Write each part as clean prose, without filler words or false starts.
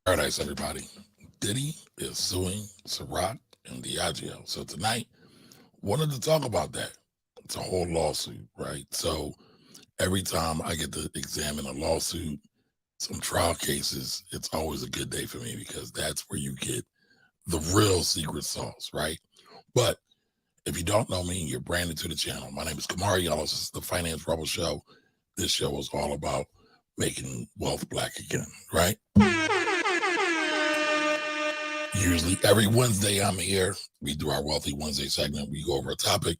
Paradise, everybody. Diddy is suing Ciroc and Diageo. So tonight, wanted to talk about that. It's a whole lawsuit, right? So every time I get to examine a lawsuit, some trial cases, it's always a good day for me because that's where you get the real secret sauce, right? But if you don't know me, you're brand new to the channel. My name is Kamari Yellow. This is the Finance Rebel Show. This show is all about making wealth black again, right? Usually every Wednesday I'm here. We do our Wealthy Wednesday segment. We go over a topic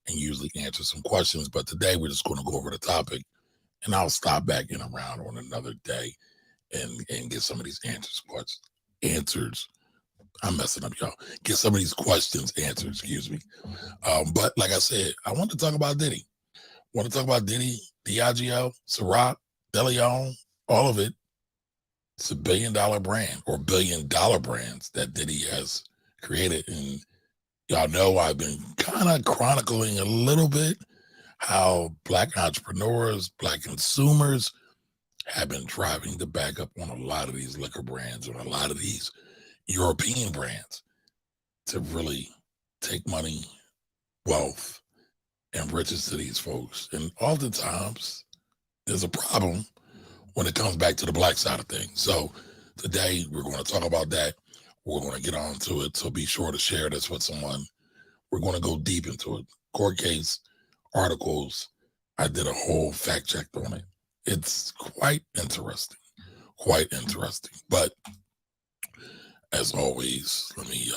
and usually answer some questions. But today we're just going to go over the topic and I'll stop back in around on another day and get some of these answers. I'm messing up, y'all. Get some of these questions answered, excuse me. But like I said, I want to talk about Diddy. I want to talk about Diddy, Diageo, Ciroc, DeLeon, all of it. It's $1 billion brand or $1 billion brands that Diddy has created. And y'all know I've been kind of chronicling a little bit how Black entrepreneurs, Black consumers have been driving the back up on a lot of these liquor brands or a lot of these European brands to really take money, wealth, and riches to these folks. And oftentimes there's a problem when it comes back to the Black side of things. So today we're going to talk about that. We're going to get on to it. So be sure to share this with someone. We're going to go deep into it. Court case, articles. I did a whole fact check on it. It's quite interesting. Quite interesting. But as always, let me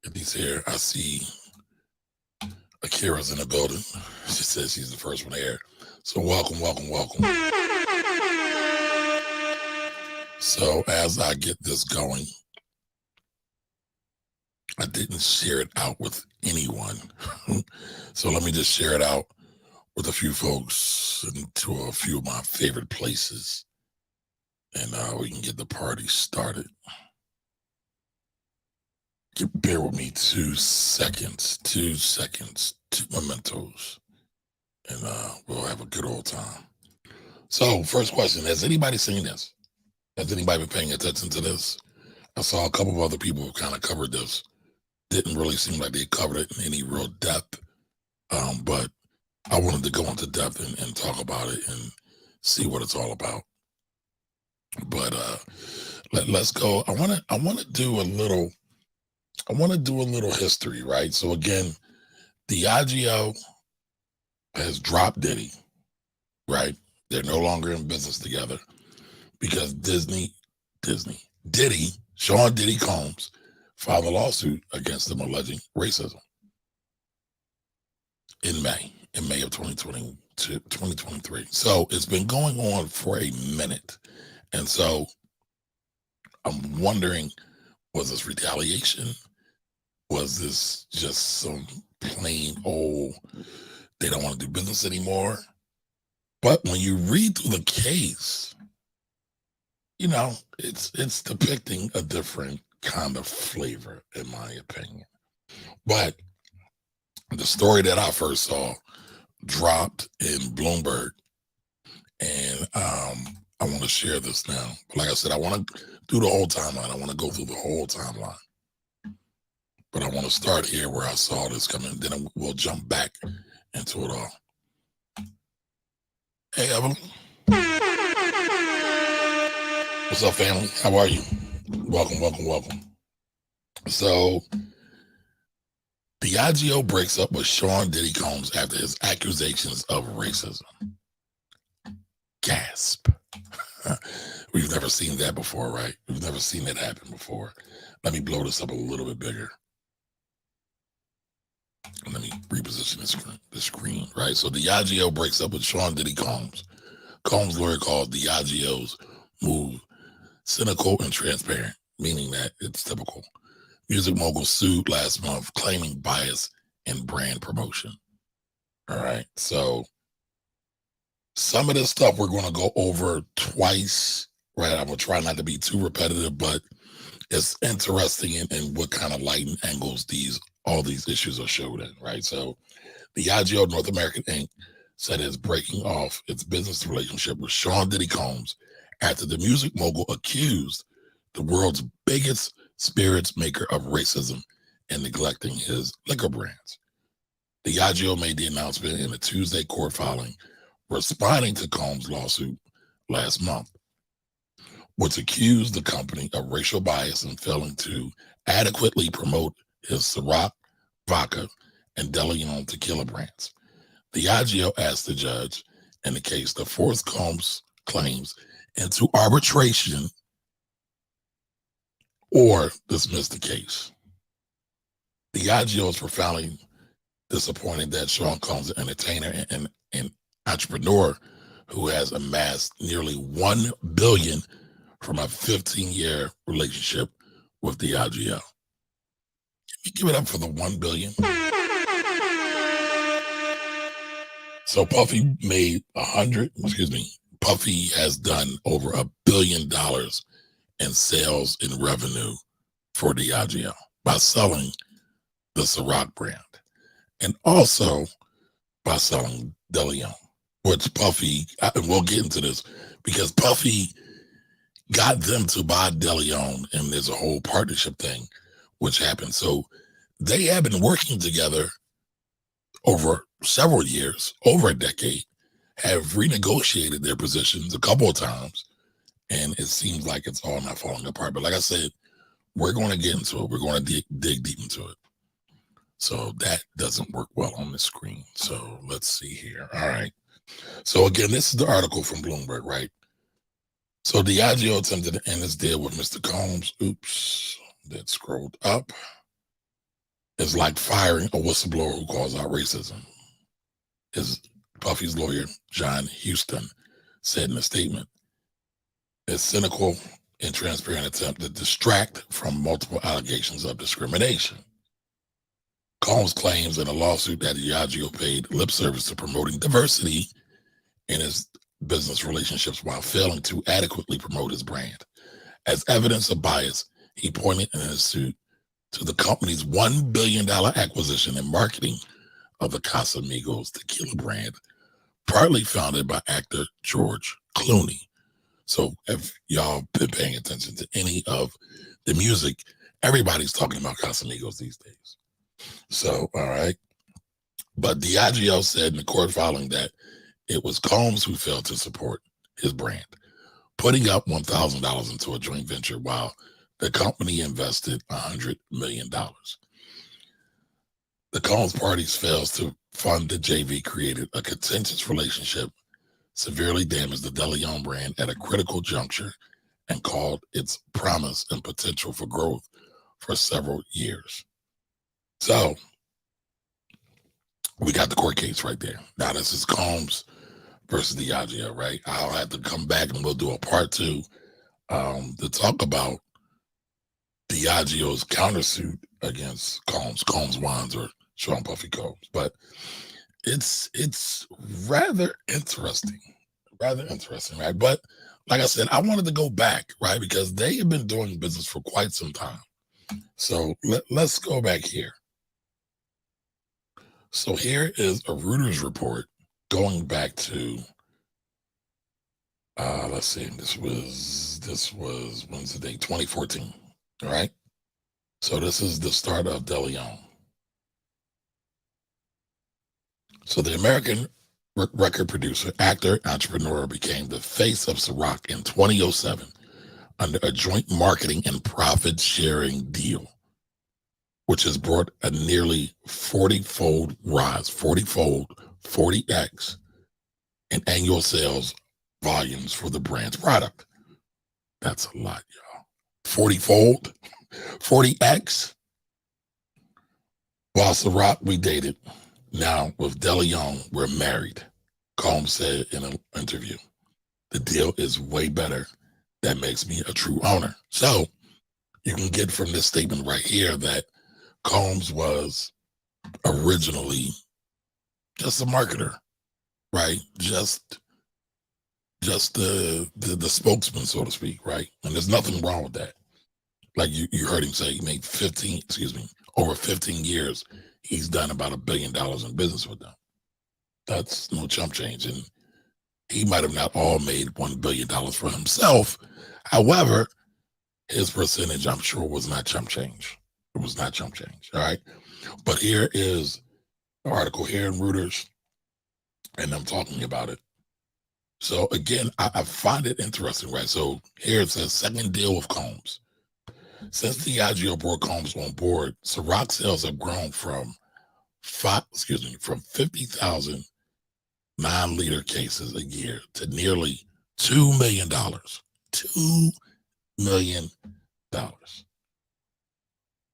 get these here. I see Akira's in the building. She says she's the first one here. So welcome. So as I get this going, I didn't share it out with anyone. So let me just share it out with a few folks and to a few of my favorite places. And we can get the party started. Bear with me 2 seconds, 2 mementos, and we'll have a good old time. So first question, has anybody seen this? Has anybody been paying attention to this? I saw a couple of other people who kind of covered this. Didn't really seem like they covered it in any real depth. But I wanted to go into depth and talk about it and see what it's all about. But let's go. I want to do a little history, right? So again, Diageo has dropped Diddy, right? They're no longer in business together because Diddy, Sean Diddy Combs, filed a lawsuit against them alleging racism in May of 2023. So it's been going on for a minute. And so I'm wondering, was this retaliation? Was this just some plain old, they don't want to do business anymore? But when you read through the case, you know, it's depicting a different kind of flavor, in my opinion. But the story that I first saw dropped in Bloomberg, and I want to share this now. Like I said, I want to do the whole timeline. I want to go through the whole timeline. But I want to start here where I saw this coming. Then we'll jump back into it all. Hey, Evelyn. What's up, family? How are you? Welcome. So, Diageo breaks up with Sean Diddy Combs after his accusations of racism. Gasp. We've never seen that before, right? We've never seen that happen before. Let me blow this up a little bit bigger. And let me reposition the screen, right? So Diageo breaks up with Sean Diddy Combs. Combs' lawyer called Diageo's move cynical and transparent, meaning that it's typical. Music mogul sued last month, claiming bias in brand promotion. All right. So some of this stuff we're going to go over twice, right? I'm going to try not to be too repetitive, but it's interesting in what kind of light and angles all these issues are showed in, right? So Diageo North American Inc. said it's breaking off its business relationship with Sean Diddy Combs after the music mogul accused the world's biggest spirits maker of racism and neglecting his liquor brands. Diageo made the announcement in a Tuesday court filing responding to Combs' lawsuit last month, which accused the company of racial bias and failing to adequately promote his Ciroc, vodka, and De Leon tequila brands. Diageo asked the judge in the case to force Combs' claims into arbitration or dismiss the case. Diageo is profoundly disappointed that Sean Combs, an entertainer and entrepreneur who has amassed nearly $1 billion from a 15-year relationship with Diageo. Can you give it up for the $1 billion? So Puffy Puffy has done over $1 billion in sales and revenue for Diageo by selling the Ciroc brand and also by selling De Leon, which Puffy, and we'll get into this because Puffy got them to buy De Leon, and there's a whole partnership thing which happened. So they have been working together over several years, over a decade, have renegotiated their positions a couple of times, and it seems like it's all not falling apart. But like I said, we're going to get into it. We're going to dig deep into it. So that doesn't work well on the screen. So let's see here. All right. So again, this is the article from Bloomberg, right? So Diageo attempted to end this deal with Mr. Combs. Oops, that scrolled up. It's like firing a whistleblower who calls out racism. His Puffy's lawyer, John Houston, said in a statement, a cynical and transparent attempt to distract from multiple allegations of discrimination. Combs claims in a lawsuit that Diageo paid lip service to promoting diversity in his business relationships while failing to adequately promote his brand. As evidence of bias, he pointed in his suit to the company's $1 billion acquisition and marketing of the Casamigos tequila brand, partly founded by actor George Clooney. So if y'all been paying attention to any of the music, everybody's talking about Casamigos these days. So, all right. But Diageo said in the court filing that it was Combs who failed to support his brand, putting up $1,000 into a joint venture while the company invested $100 million. The Combs parties fails to fund the JV created a contentious relationship, severely damaged the De Leon brand at a critical juncture, and called its promise and potential for growth for several years. So we got the court case right there. Now this is Combs versus Diageo, right? I'll have to come back and we'll do a part two to talk about Diageo's countersuit against Combs Wines or Sean Puffy Combs. But it's rather interesting, right? But like I said, I wanted to go back, right? Because they have been doing business for quite some time. So let's go back here. So here is a Reuters report going back to, let's see, this was when's the date? 2014, all right? So this is the start of De Leon. So the American record producer, actor, entrepreneur became the face of Ciroc in 2007 under a joint marketing and profit sharing deal, which has brought a nearly 40-fold rise, 40x in annual sales volumes for the brand's product. That's a lot, y'all. 40-fold, 40x. While Ciroc, we dated. Now with De Leon, we're married, Combs said in an interview. The deal is way better. That makes me a true owner. So you can get from this statement right here that Combs was originally just a marketer, right? Just the spokesman, so to speak, right? And there's nothing wrong with that. Like you heard him say, he made over 15 years, he's done about $1 billion in business with them. That's no chump change. And He might have not all made $1 billion for himself. However, his percentage, I'm sure, was not chump change. It was not chump change. All right. But here is an article here in Reuters, and I'm talking about it. So again, I find it interesting, right? So here it says second deal with Combs. Since Diageo brought Combs on board, Ciroc sales have grown from 50,000 9-liter cases a year to nearly $2 million. $2 million.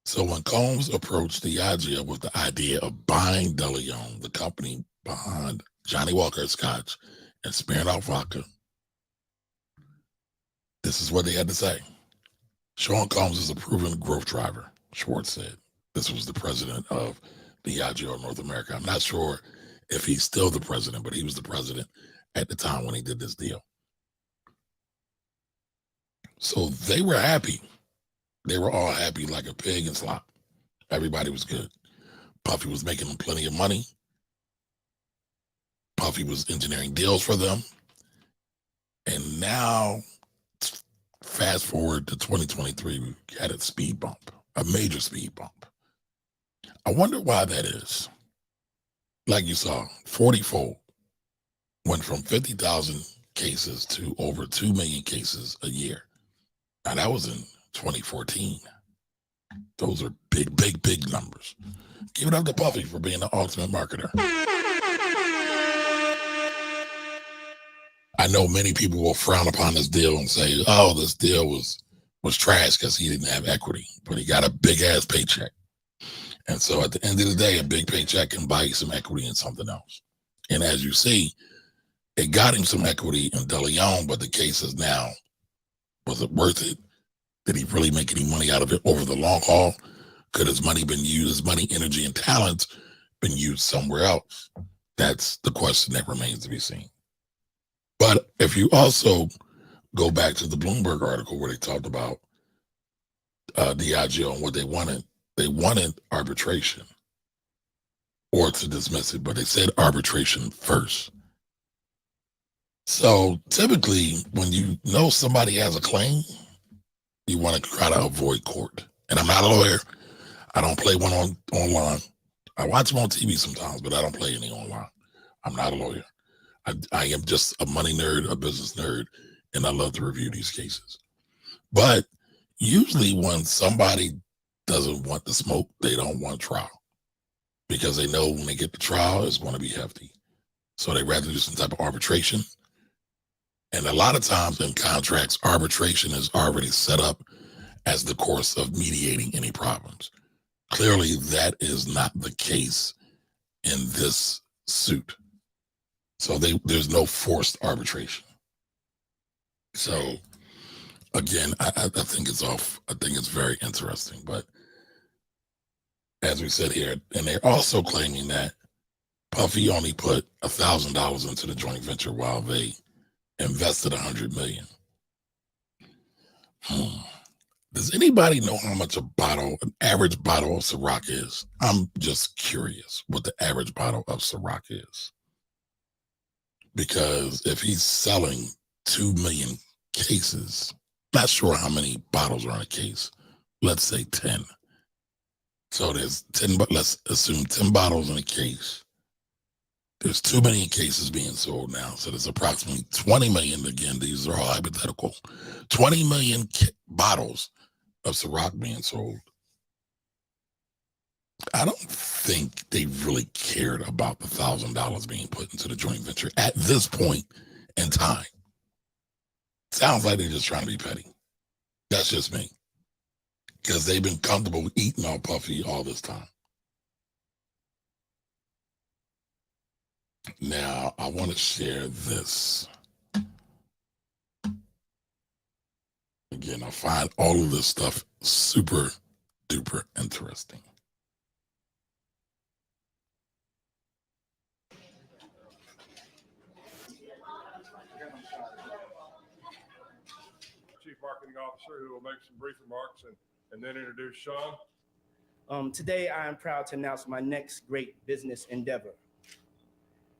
So when Combs approached Diageo with the idea of buying DeLeon, the company behind Johnny Walker Scotch and Smirnoff Vodka, this is what they had to say. Sean Combs is a proven growth driver, Schwartz said. This was the president of Diageo North America. I'm not sure if he's still the president, but he was the president at the time when he did this deal. So they were happy. They were all happy like a pig in slop. Everybody was good. Puffy was making them plenty of money. Puffy was engineering deals for them. And now, fast forward to 2023, we had a speed bump, a major speed bump. I wonder why that is. Like you saw, 40-fold. Went from 50,000 cases to over 2 million cases a year. Now, that was in 2014. Those are big, big, big numbers. Give it up to Puffy for being the ultimate marketer. I know many people will frown upon this deal and say, oh, this deal was trash because he didn't have equity, but he got a big ass paycheck. And so at the end of the day, a big paycheck can buy you some equity in something else. And as you see, it got him some equity in DeLeon, but the case is now, was it worth it? Did he really make any money out of it over the long haul? Could his money been used, his money, energy, and talents been used somewhere else? That's the question that remains to be seen. But if you also go back to the Bloomberg article where they talked about Diageo and what they wanted arbitration or to dismiss it, but they said arbitration first. So typically when you know somebody has a claim, you want to try to avoid court. And I'm not a lawyer. I don't play one online. I watch them on TV sometimes, but I don't play any online. I'm not a lawyer. I am just a money nerd, a business nerd, and I love to review these cases. But usually when somebody doesn't want the smoke, they don't want trial because they know when they get the trial, it's going to be hefty. So they rather do some type of arbitration. And a lot of times in contracts, arbitration is already set up as the course of mediating any problems. Clearly, that is not the case in this suit. So there's no forced arbitration. So again, I think it's off. I think it's very interesting. But as we said here, and they're also claiming that Puffy only put $1,000 into the joint venture while they invested $100 million. Does anybody know how much an average bottle of Ciroc is? I'm just curious what the average bottle of Ciroc is. Because if he's selling 2 million cases, not sure how many bottles are in a case. Let's say 10. So there's 10, but let's assume 10 bottles in a case. There's 2 million cases being sold now. So there's approximately 20 million. Again, these are all hypothetical. 20 million bottles of Ciroc being sold. I don't think they really cared about the $1,000 being put into the joint venture at this point in time. Sounds like they're just trying to be petty. That's just me. Because they've been comfortable eating on Puffy all this time. Now, I want to share this. Again, I find all of this stuff super duper interesting. Chief Marketing Officer, who will make some brief remarks and then introduce Sean. Today, I am proud to announce my next great business endeavor.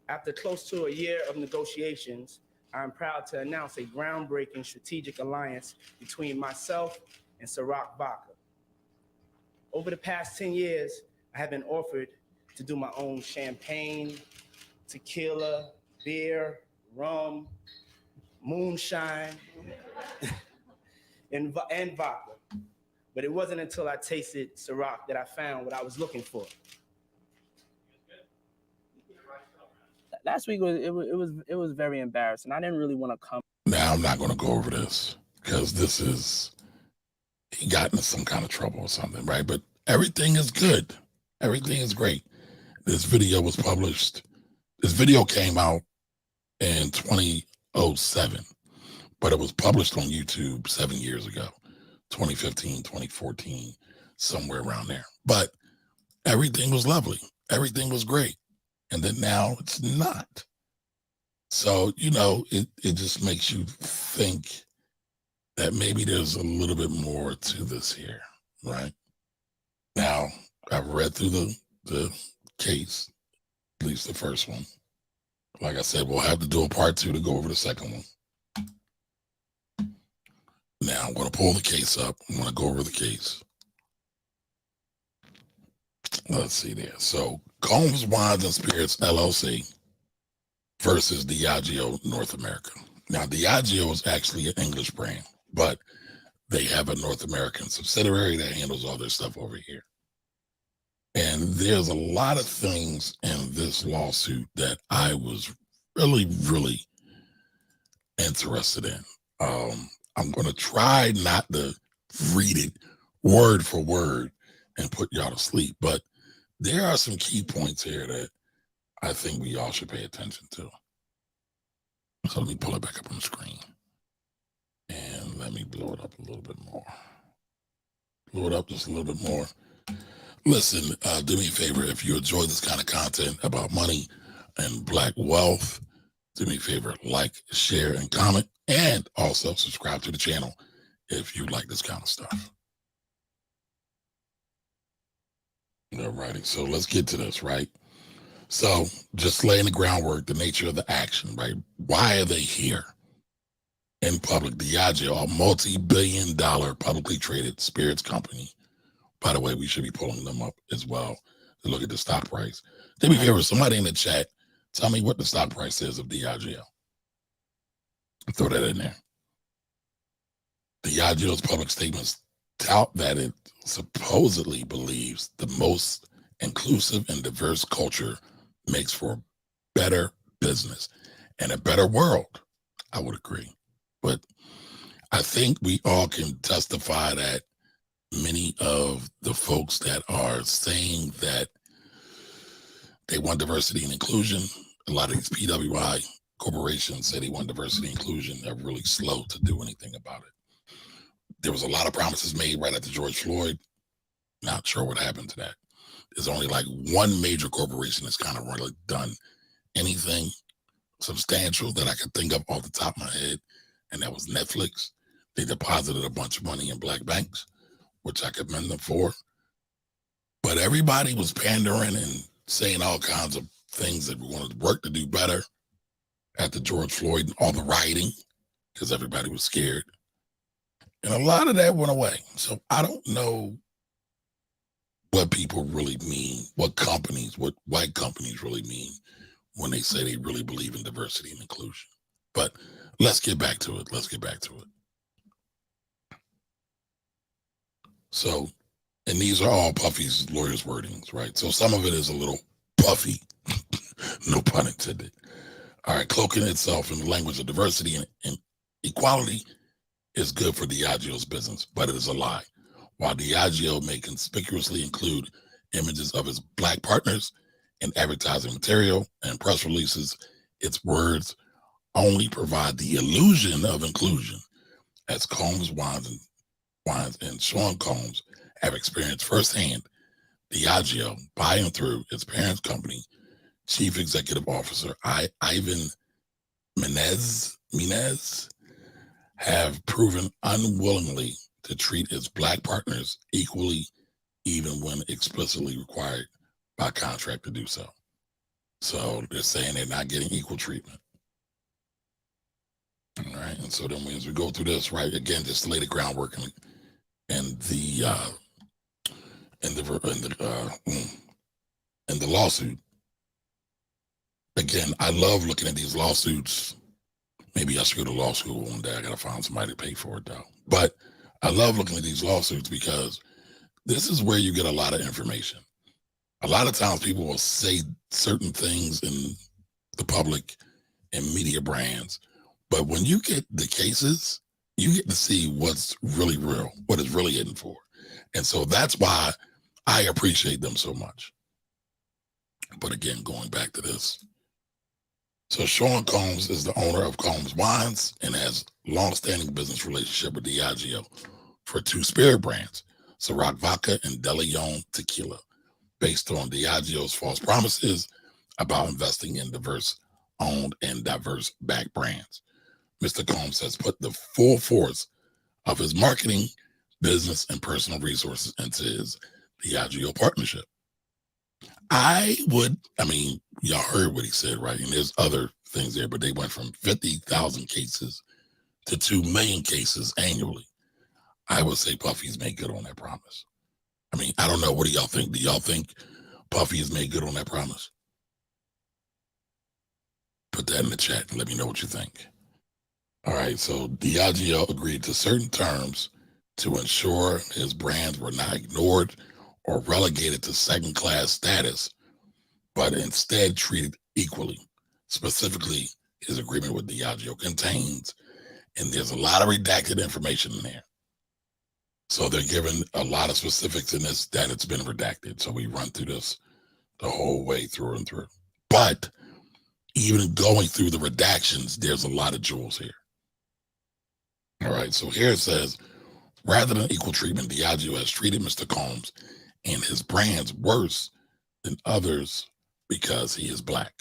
After close to a year of negotiations, I'm proud to announce a groundbreaking strategic alliance between myself and Ciroc Vodka. Over the past 10 years, I have been offered to do my own champagne, tequila, beer, rum, moonshine, and vodka. But it wasn't until I tasted Ciroc that I found what I was looking for. Last week it was very embarrassing. I didn't really want to come. Now I'm not going to go over this because he got into some kind of trouble or something, right? But everything is good. Everything is great. This video was published. This video came out in 2007, but it was published on YouTube 7 years ago, 2015, 2014, somewhere around there. But everything was lovely. Everything was great. And then now it's not. So, it just makes you think that maybe there's a little bit more to this here, right? Now, I've read through the case, at least the first one. Like I said, we'll have to do a part 2 to go over the second one. Now, I'm going to pull the case up. I'm going to go over the case. Let's see there. So, Combs Wines and Spirits, LLC versus Diageo North America. Now, Diageo is actually an English brand, but they have a North American subsidiary that handles all their stuff over here. And there's a lot of things in this lawsuit that I was really, really interested in. I'm going to try not to read it word for word and put y'all to sleep, but there are some key points here that I think we all should pay attention to. So let me pull it back up on the screen and let me blow it up a little bit more. Blow it up just a little bit more. Listen, do me a favor. If you enjoy this kind of content about money and Black wealth, do me a favor, like, share, and comment, and also subscribe to the channel if you like this kind of stuff. Alrighty, so let's get to this, right? So just laying the groundwork, the nature of the action, right? Why are they here in public? Diageo, a multi-billion-dollar publicly traded spirits company. By the way, we should be pulling them up as well to look at the stock price. Do me a favor, somebody in the chat, tell me what the stock price is of Diageo. Throw that in there. Diageo's public statements tout that it supposedly believes the most inclusive and diverse culture makes for a better business and a better world. I would agree. But I think we all can testify that many of the folks that are saying that they want diversity and inclusion, a lot of these PWI corporations say they want diversity and inclusion, they're really slow to do anything about it. There was a lot of promises made right after George Floyd. Not sure what happened to that. There's only like one major corporation that's kind of really done anything substantial that I could think of off the top of my head, and that was Netflix. They deposited a bunch of money in black banks, which I commend them for. But everybody was pandering and saying all kinds of things that we wanted to work to do better after George Floyd and all the rioting, because everybody was scared. And a lot of that went away. So I don't know what people really mean, what white companies really mean when they say they really believe in diversity and inclusion. But let's get back to it. So, and these are all Puffy's lawyer's wordings, right? So some of it is a little puffy, no pun intended. All right, cloaking itself in the language of diversity and equality is good for Diageo's business, but it is a lie. While Diageo may conspicuously include images of its black partners in advertising material and press releases, its words only provide the illusion of inclusion, as Combs Wines and Sean Combs have experienced firsthand. Diageo, by and through its parent company, Chief Executive Officer Ivan Menez, have proven unwillingly to treat its black partners equally, even when explicitly required by contract to do so. So they're saying they're not getting equal treatment. All right, and so then as we go through this, right, again, just to lay the groundwork and the and the lawsuit. Again, I love looking at these lawsuits. Maybe I should go to law school one day. I gotta find somebody to pay for it though. But I love looking at these lawsuits because this is where you get a lot of information. A lot of times people will say certain things in the public and media brands, but when you get the cases, you get to see what's really real, what it's really hidden for. And so that's why I appreciate them so much. But again, going back to this. So Sean Combs is the owner of Combs Wines and has long-standing business relationship with Diageo for two spirit brands, Ciroc Vodka and DeLeon Tequila, based on Diageo's false promises about investing in diverse owned and diverse backed brands. Mr. Combs has put the full force of his marketing, business, and personal resources into his Diageo partnership. Y'all heard what he said, right? And there's other things there, but they went from 50,000 cases to 2 million cases annually. I would say Puffy's made good on that promise. I mean, I don't know. What do y'all think? Do y'all think Puffy has made good on that promise? Put that in the chat and let me know what you think. All right, so Diageo agreed to certain terms to ensure his brands were not ignored or relegated to second-class status, but instead treated equally. Specifically, his agreement with Diageo contains, and there's a lot of redacted information in there. So they're giving a lot of specifics in this that it's been redacted. So we run through this the whole way through and through. But even going through the redactions, there's a lot of jewels here. All right, so here it says, rather than equal treatment, Diageo has treated Mr. Combs and his brands worse than others because he is black.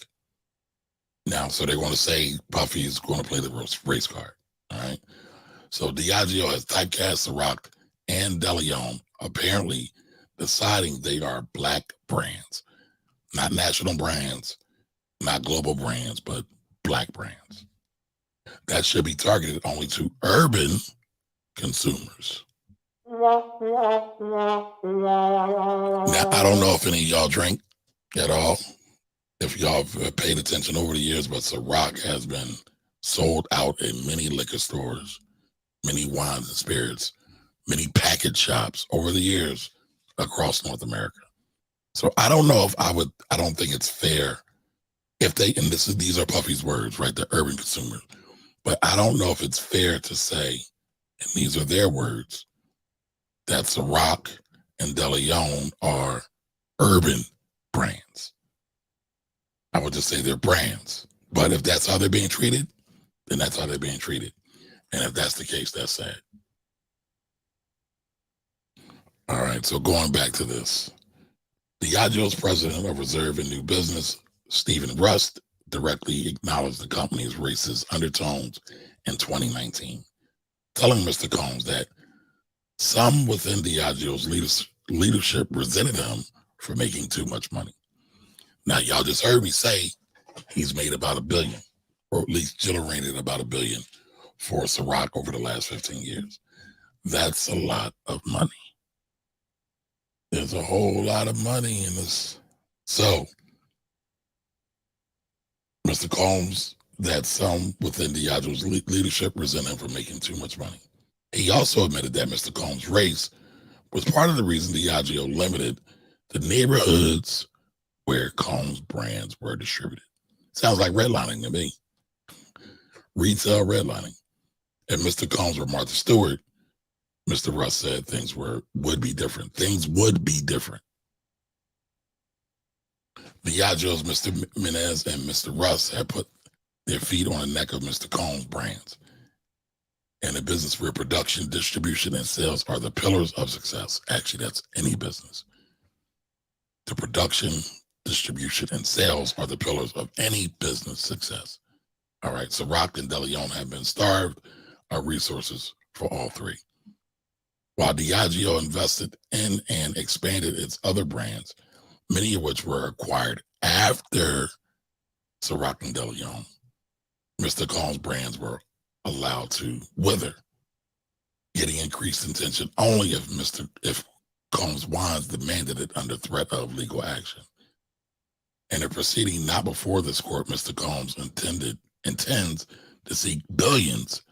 Now, so they want to say Puffy's going to play the race card. All right. So Diageo has typecast Ciroc and DeLeon, apparently deciding they are black brands, not national brands, not global brands, but black brands. That should be targeted only to urban consumers. Now, I don't know if any of y'all drink at all, if y'all have paid attention over the years, but Ciroc has been sold out in many liquor stores, many wines and spirits, many package shops over the years across North America. So I don't know if I don't think it's fair if they, and these are Puffy's words, right? The urban consumer. But I don't know if it's fair to say, and these are their words, that Ciroc and DeLeon are urban brands. I would just say they're brands. But if that's how they're being treated, then that's how they're being treated. And if that's the case, that's sad. All right, so going back to this. Diageo's president of Reserve and New Business, Stephen Rust, directly acknowledged the company's racist undertones in 2019, telling Mr. Combs that some within Diageo's leadership resented him for making too much money. Now, y'all just heard me say he's made about $1 billion, or at least generated about $1 billion for Ciroc over the last 15 years. That's a lot of money. There's a whole lot of money in this. So, Mr. Combs, that some within Diageo's leadership resent him for making too much money. He also admitted that Mr. Combs' race was part of the reason Diageo limited the neighborhoods where Combs brands were distributed. Sounds like redlining to me. Retail redlining. If Mr. Combs were Martha Stewart, Mr. Russ said things would be different. Things would be different. Diageo's Mr. Menez and Mr. Russ had put their feet on the neck of Mr. Combs brands. And the business where production, distribution, and sales are the pillars of success. Actually, that's any business. The production, distribution, and sales are the pillars of any business success. All right, so Ciroc and DeLeon have been starved of resources for all three. While Diageo invested in and expanded its other brands, many of which were acquired after Ciroc and DeLeon, Mr. Combs brands were allowed to wither, getting increased attention only if Combs Wines demanded it under threat of legal action. In a proceeding not before this court, Mr. Combs intends to seek billions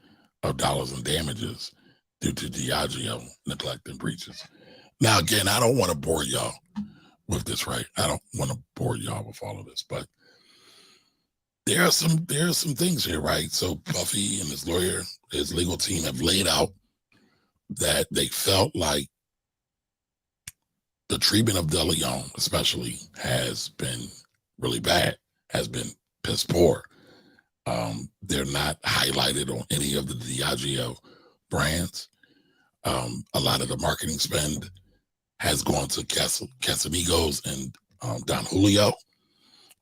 of dollars in damages due to Diageo neglect and breaches. Now, again, I don't want to bore y'all with this, right? I don't want to bore y'all with all of this, but there are some things here, right? So Puffy and his lawyer, his legal team have laid out that they felt like the treatment of DeLeon, especially, has been really bad, has been piss poor. They're not highlighted on any of the Diageo brands. A lot of the marketing spend has gone to Casamigos and Don Julio,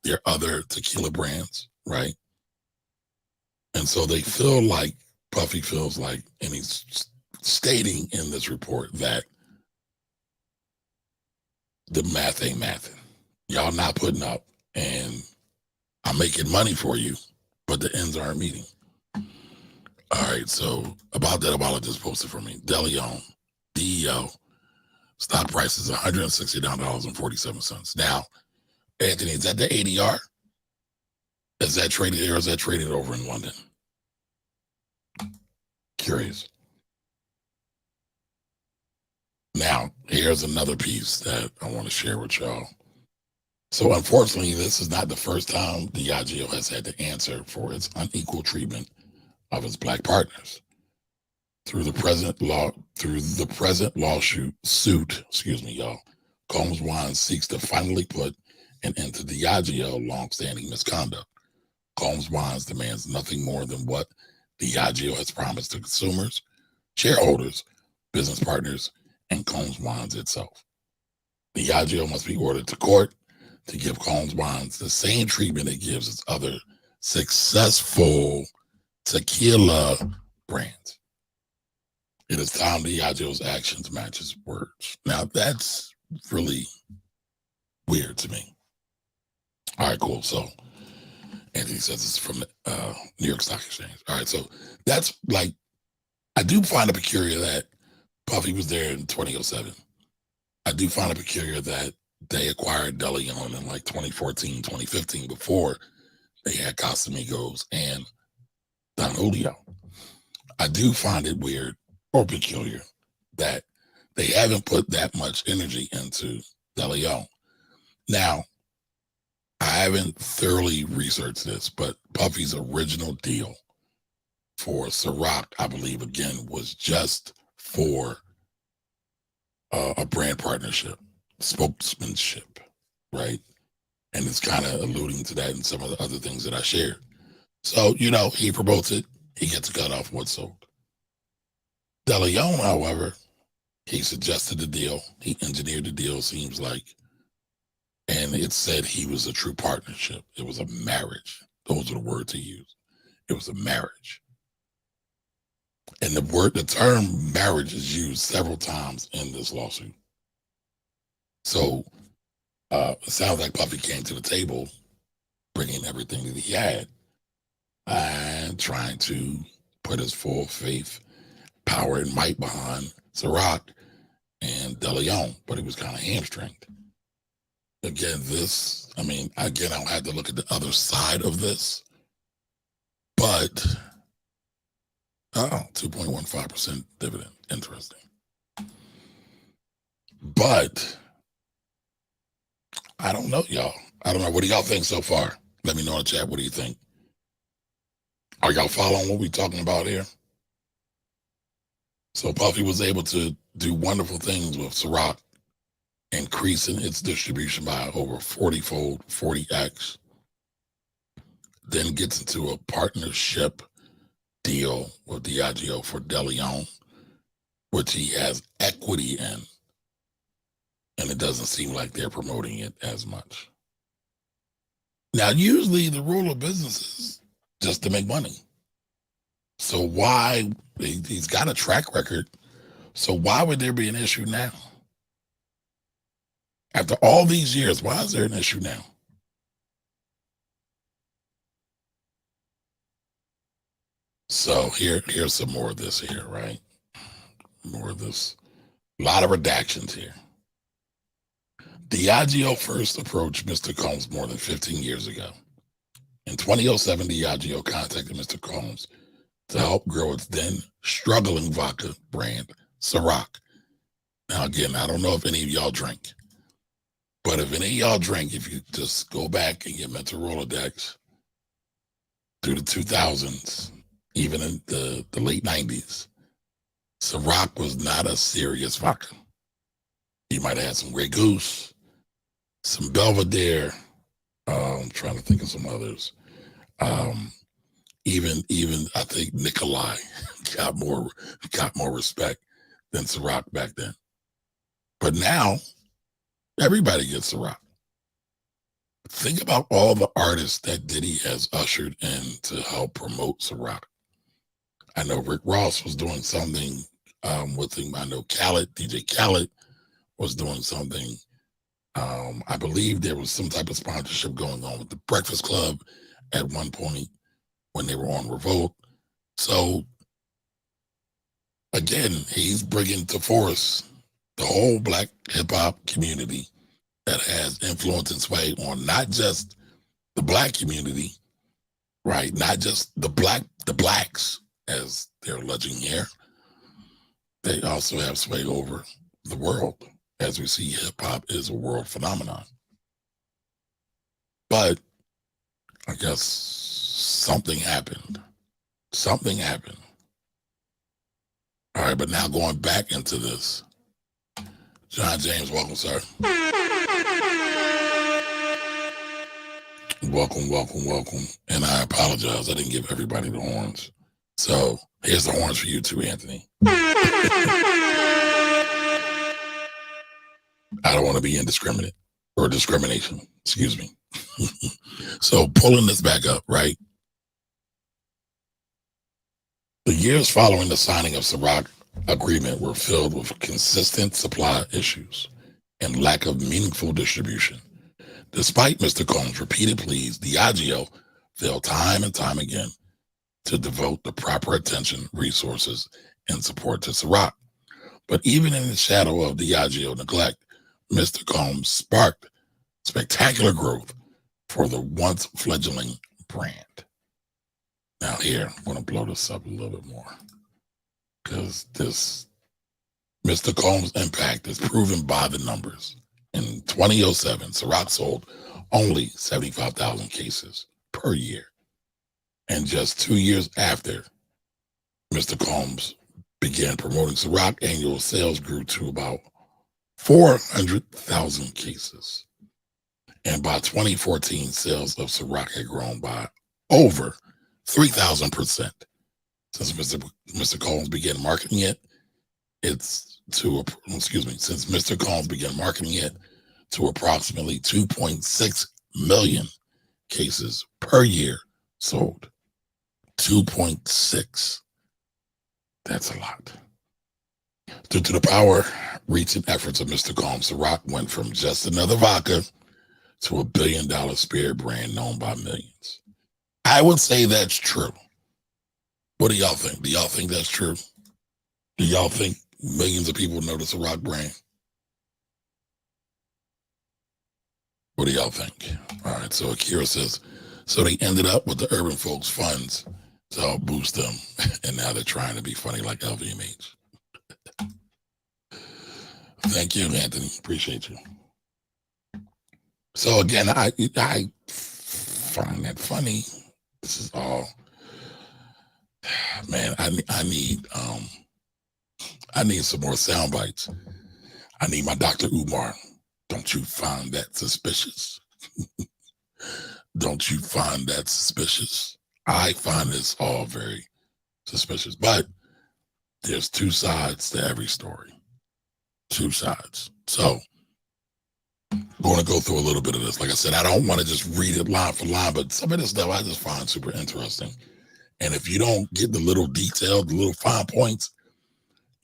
their other tequila brands, right? And so they feel like, Puffy feels like, and he's stating in this report that the math ain't mathing. Y'all not putting up, and I'm making money for you, but the ends aren't meeting. All right, so about that, Abala just posted for me. DeLeon, DEO, stock price is $169.47. Now, Anthony, is that the ADR? Is that traded here or is that traded over in London? Curious. Now, here's another piece that I want to share with y'all. So unfortunately, this is not the first time Diageo has had to answer for its unequal treatment of its black partners. Through the present suit, y'all, Combs Wines seeks to finally put an end to Diageo long-standing misconduct. Combs Wines demands nothing more than what Diageo has promised to consumers, shareholders, business partners, and Combs Wines itself. Diageo must be ordered to court to give Combs Wines the same treatment it gives its other successful tequila brands. It is time Diageo's actions match his words. Now, that's really weird to me. All right, cool. So, Anthony says it's from the New York Stock Exchange. All right, so that's like, I do find it peculiar that Puffy was there in 2007. I do find it peculiar that they acquired DeLeon in like 2014, 2015, before they had Casamigos and Don Julio. I do find it weird or peculiar that they haven't put that much energy into DeLeon. Now, I haven't thoroughly researched this, but Puffy's original deal for Ciroc, I believe, again, was just for a brand partnership, spokesmanship, right? And it's kind of alluding to that in some of the other things that I shared. So, he promotes it. He gets a cut off what's sold. DeLeon, however, he suggested the deal. He engineered the deal, seems like. And it said he was a true partnership. It was a marriage. Those are the words he used. It was a marriage. And the term marriage is used several times in this lawsuit. So it sounds like Puffy came to the table bringing everything that he had and trying to put his full faith, power, and might behind Ciroc and DeLeon, but he was kind of hamstringed. Again, I'll have to look at the other side of this, but 2.15% dividend. Interesting. But I don't know, y'all. I don't know. What do y'all think so far? Let me know in the chat. What do you think? Are y'all following what we're talking about here? So Puffy was able to do wonderful things with Ciroc, increasing its distribution by over 40-fold, 40x. Then gets into a partnership deal with Diageo for DeLeon, which he has equity in. And it doesn't seem like they're promoting it as much. Now, usually the rule of business is just to make money. So why, he's got a track record, so why would there be an issue now? After all these years, why is there an issue now? So here's some more of this here, right? More of this. A lot of redactions here. Diageo first approached Mr. Combs more than 15 years ago. In 2007, Diageo contacted Mr. Combs to help grow its then struggling vodka brand, Ciroc. Now, again, I don't know if any of y'all drink, but if any of y'all drink, if you just go back and get mental Rolodex through the 2000s, even in the late 90s, Ciroc was not a serious vodka. You might have had some Grey Goose, some Belvedere. I'm trying to think of some others. Even I think Nikolai got more respect than Ciroc back then. But now everybody gets Ciroc. Think about all the artists that Diddy has ushered in to help promote Ciroc. I know Rick Ross was doing something with him. I know DJ Khaled was doing something. I believe there was some type of sponsorship going on with the Breakfast Club at one point when they were on Revolt. So again, he's bringing to force the whole Black hip hop community that has influence and sway on not just the Black community, right? Not just the blacks, as they're alleging here. They also have sway over the world, as we see hip hop is a world phenomenon. But I guess something happened. Something happened. All right, but now going back into this. John James, welcome, sir. Welcome. And I apologize. I didn't give everybody the horns. So here's the horns for you too, Anthony. I don't want to be indiscriminate or discrimination. Excuse me. So pulling this back up, right? The years following the signing of Ciroc agreement were filled with consistent supply issues and lack of meaningful distribution. Despite Mr. Combs' repeated pleas, Diageo failed time and time again to devote the proper attention, resources, and support to Ciroc. But even in the shadow of Diageo neglect, Mr. Combs sparked spectacular growth for the once fledgling brand. Now here, I'm going to blow this up a little bit more because this Mr. Combs' impact is proven by the numbers. In 2007, Ciroc sold only 75,000 cases per year. And just 2 years after Mr. Combs began promoting Ciroc, annual sales grew to about 400,000 cases. And by 2014, sales of Ciroc had grown by over 3,000%. Since Mr. Combs began marketing it, since Mr. Combs began marketing it to approximately 2.6 million cases per year sold. 2.6. That's a lot. Due to the power, reach, and efforts of Mr. Combs, Ciroc went from just another vodka to $1 billion spirit brand known by millions. I would say that's true. What do y'all think? Do y'all think that's true? Do y'all think millions of people know the Ciroc brand? What do y'all think? All right, so Akira says, so they ended up with the urban folks funds to help boost them, and now they're trying to be funny like LVMH. Thank you, Anthony. Appreciate you. So again, I find that funny. This is all, man. I need some more sound bites. I need my Dr. Umar. Don't you find that suspicious? Don't you find that suspicious? I find this all very suspicious, but there's two sides to every story. Two sides. So I'm going to go through a little bit of this. Like I said, I don't want to just read it line for line, but some of this stuff I just find super interesting. And if you don't get the little detail, the little fine points,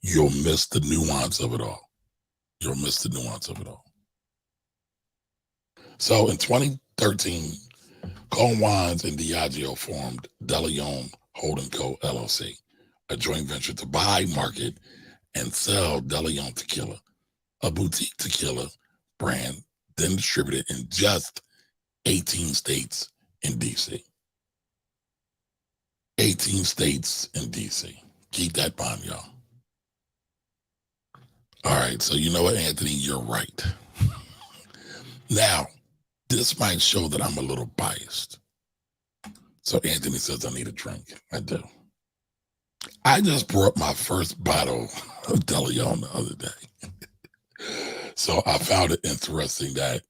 you'll miss the nuance of it all. You'll miss the nuance of it all. So in 2013, Cone Wines and Diageo formed DeLeon Holding Co. LLC, a joint venture to buy, market, and sell De Leon tequila, a boutique tequila brand then distributed in just 18 states in DC. 18 states in DC. Keep that bond, y'all. All right, so you know what, Anthony, you're right. Now, this might show that I'm a little biased. So Anthony says I need a drink. I do. I just brought my first bottle of De Leon the other day. So I found it interesting that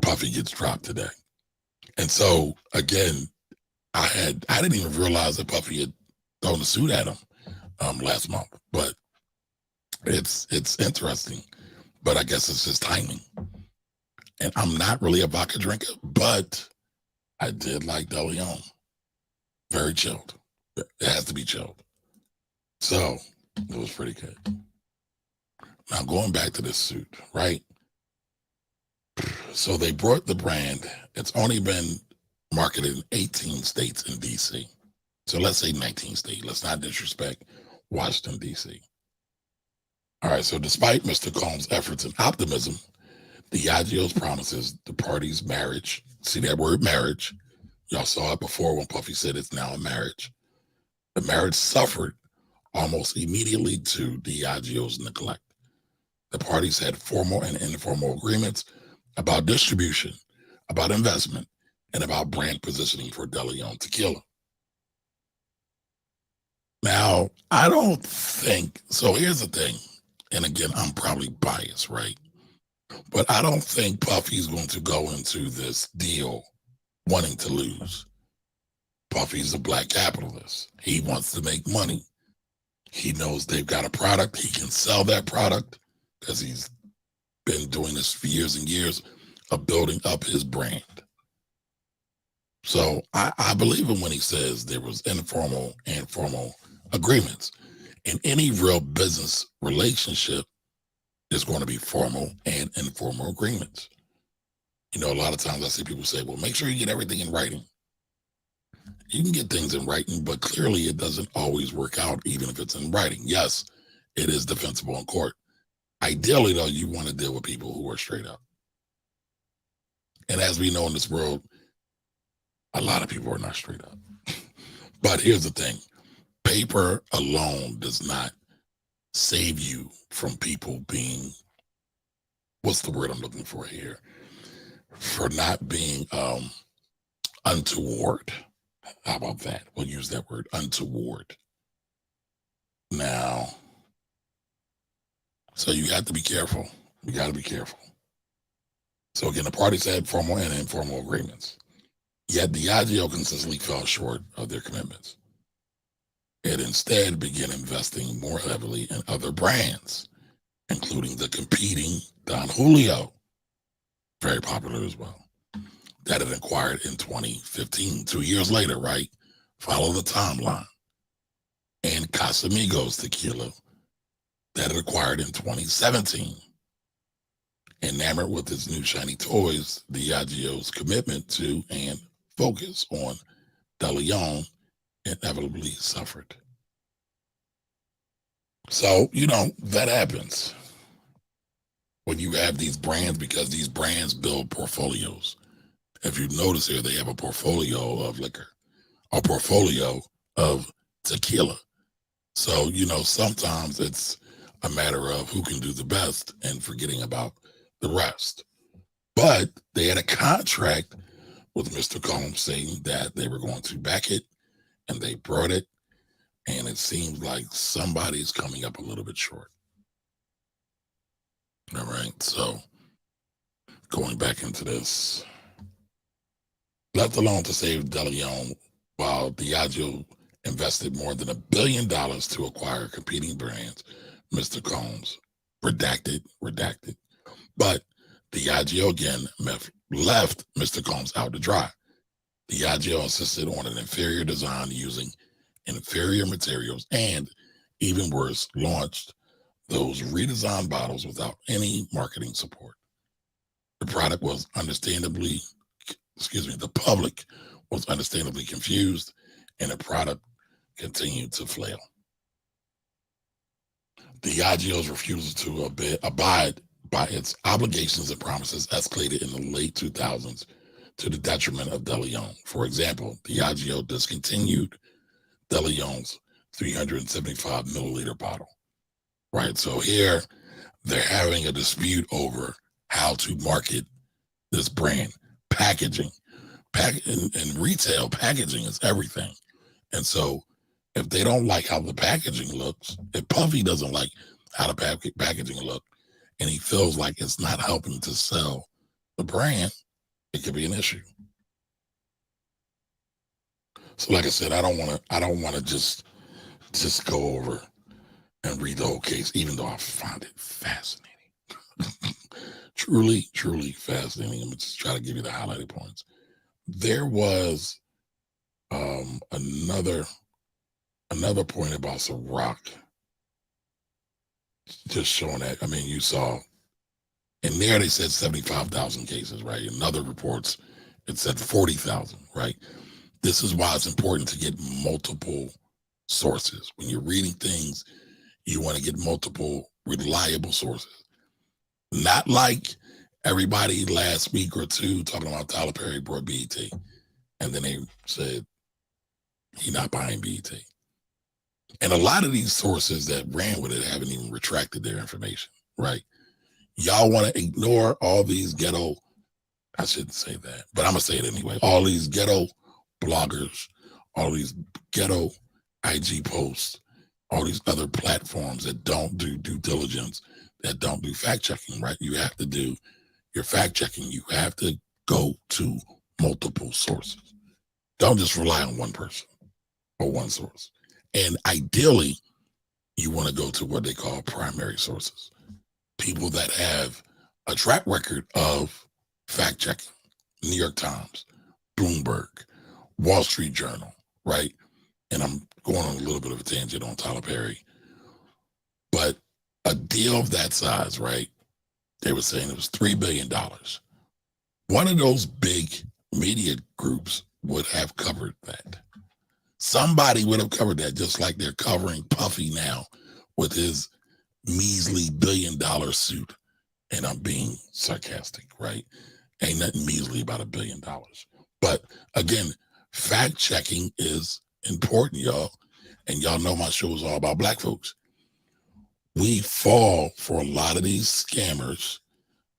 Puffy gets dropped today. And so again, I didn't even realize that Puffy had thrown a suit at him last month. But it's interesting. But I guess it's just timing. And I'm not really a vodka drinker, but I did like De Leon. Very chilled. It has to be chilled. So it was pretty good. Now going back to this suit, right? So they brought the brand. It's only been marketed in 18 states in DC. So let's say 19 states. Let's not disrespect Washington, DC. All right, so despite Mr. Combs' efforts and optimism, Diageo's promises the party's marriage, see that word marriage, y'all saw it before when Puffy said it's now a marriage. The marriage suffered almost immediately to Diageo's neglect. The parties had formal and informal agreements about distribution, about investment, and about brand positioning for De Leon tequila. Now, I don't think, so here's the thing, and again, I'm probably biased, right? But I don't think Puffy's going to go into this deal wanting to lose. Puffy's a black capitalist. He wants to make money. He knows they've got a product. He can sell that product because he's been doing this for years and years of building up his brand. So I believe him when he says there was informal and formal agreements. In any real business relationship, there's going to be formal and informal agreements. You know, a lot of times I see people say, well, make sure you get everything in writing. You can get things in writing, but clearly it doesn't always work out, even if it's in writing. Yes, it is defensible in court. Ideally, though, you want to deal with people who are straight up. And as we know in this world, a lot of people are not straight up. But here's the thing. Paper alone does not save you from people being, what's the word I'm looking for here? For not being untoward. How about that? We'll use that word, untoward. Now, so you have to be careful. You got to be careful. So again, the parties had formal and informal agreements. Yet Diageo consistently fell short of their commitments. It instead began investing more heavily in other brands, including the competing Don Julio, very popular as well, that it acquired in 2015, 2 years later, right? Follow the timeline. And Casamigos tequila that it acquired in 2017. Enamored with its new shiny toys, Diageo's commitment to and focus on De Leon inevitably suffered. So, you know, that happens when you have these brands, because these brands build portfolios. If you notice here, they have a portfolio of liquor, a portfolio of tequila. So, you know, sometimes it's a matter of who can do the best and forgetting about the rest. But they had a contract with Mr. Combs saying that they were going to back it, and they brought it, and it seems like somebody's coming up a little bit short. All right, so going back into this, left alone to save De Leon, while Diageo invested more than $1 billion to acquire competing brands, Mr. Combs redacted, but Diageo again left Mr. Combs out to dry. Diageo insisted on an inferior design using inferior materials, and even worse, launched those redesigned bottles without any marketing support. The product was the public was understandably confused, and the product continued to flail. Diageo's refusal to abide by its obligations and promises escalated in the late 2000s to the detriment of De Leon. For example, Diageo discontinued De Leon's 375 milliliter bottle. Right, so here they're having a dispute over how to market this brand. Packaging, in retail, packaging is everything. And so if they don't like how the packaging looks, if Puffy doesn't like how the packaging look, and he feels like it's not helping to sell the brand, it could be an issue. So like I said, I don't want to just go over and read the whole case, even though I find it fascinating. Truly, truly fascinating. I'm just try to give you the highlighted points. There was another point about Ciroc, just showing that. I mean, you saw in there they said 75,000 cases, right? In other reports, it said 40,000, right? This is why it's important to get multiple sources. When you're reading things, you want to get multiple reliable sources. Not like everybody last week or two talking about Tyler Perry brought BET, and then they said he's not buying BET. And a lot of these sources that ran with it haven't even retracted their information, right? Y'all want to ignore all these ghetto, I shouldn't say that, but I'm going to say it anyway. All these ghetto bloggers, all these ghetto IG posts, all these other platforms that don't do due diligence, that don't do fact checking, right? You have to do your fact checking. You have to go to multiple sources. Don't just rely on one person or one source. And ideally, you want to go to what they call primary sources, people that have a track record of fact checking. New York Times, Bloomberg, Wall Street Journal, right? And I'm going on a little bit of a tangent on Tyler Perry, but a deal of that size, right? They were saying it was $3 billion. One of those big media groups would have covered that. Somebody would have covered that, just like they're covering Puffy now with his measly $1 billion suit. And I'm being sarcastic, right? Ain't nothing measly about $1 billion. But again, fact checking is important, y'all. And y'all know my show is all about black folks. We fall for a lot of these scammers,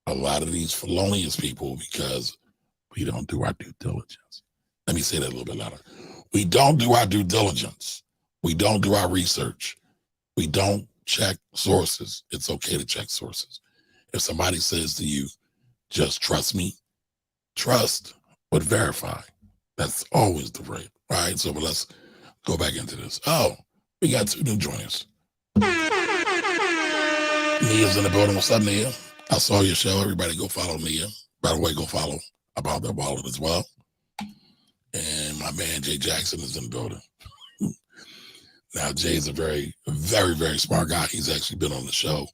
a lot of these felonious people, because we don't do our due diligence. Let me say that a little bit louder. We don't do our due diligence. We don't do our research. We don't check sources. It's okay to check sources. If somebody says to you, just trust me, trust, but verify. That's always the rate. All right, so let's go back into this. Oh, we got two new joiners. Nia's in the building. What's up, Nia? I saw your show. Everybody go follow Nia. By the way, go follow About That Wallet as well. And my man, Jay Jackson, is in the building. Now, Jay's a very, very, very smart guy. He's actually been on the show.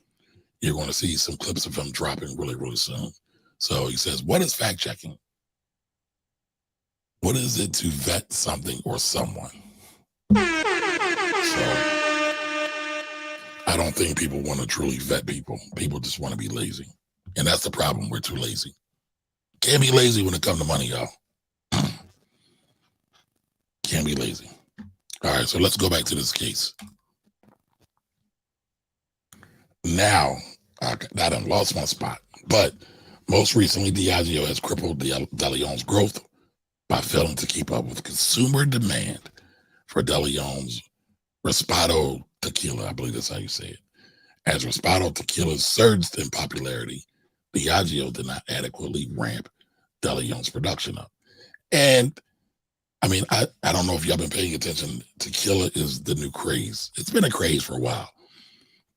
You're going to see some clips of him dropping really, really soon. So he says, what is fact checking? What is it to vet something or someone? So I don't think people want to truly vet people. People just want to be lazy. And that's the problem. We're too lazy. Can't be lazy when it comes to money, y'all. Can't be lazy. All right, so let's go back to this case. Now, I done lost my spot. But most recently, Diageo has crippled De Leon's growth by failing to keep up with consumer demand for De Leon's Respado tequila. I believe that's how you say it. As Respado tequila surged in popularity, Diageo did not adequately ramp De Leon's production up. And I mean, I don't know if y'all been paying attention. Tequila is the new craze. It's been a craze for a while.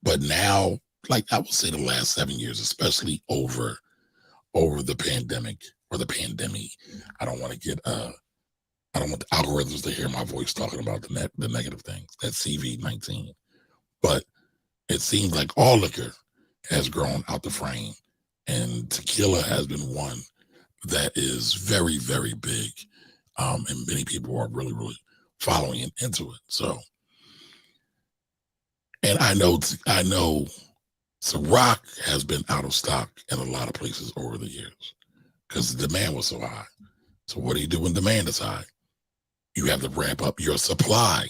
But now, like I would say the last 7 years, especially over the pandemic or the pandemic, I don't want the algorithms to hear my voice talking about the negative things. That's CV-19. But it seems like all liquor has grown out the frame. And tequila has been one that is very, very big And many people are really, really following into it. So, and I know Ciroc has been out of stock in a lot of places over the years because the demand was so high. So what do you do when demand is high? You have to ramp up your supply.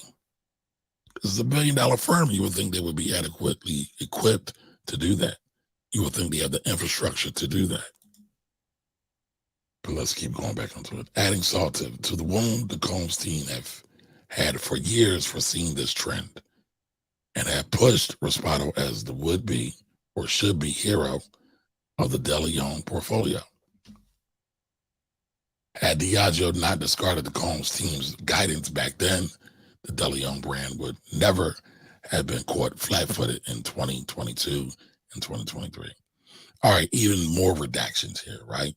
This is $1 billion firm. You would think they would be adequately equipped to do that. You would think they have the infrastructure to do that. But let's keep going back into it. Adding salt to the wound, the Combs team have had for years foreseen this trend and have pushed Respado as the would-be or should-be hero of the DeLeon portfolio. Had Diageo not discarded the Combs team's guidance back then, the DeLeon brand would never have been caught flat-footed in 2022 and 2023. All right, even more redactions here, right?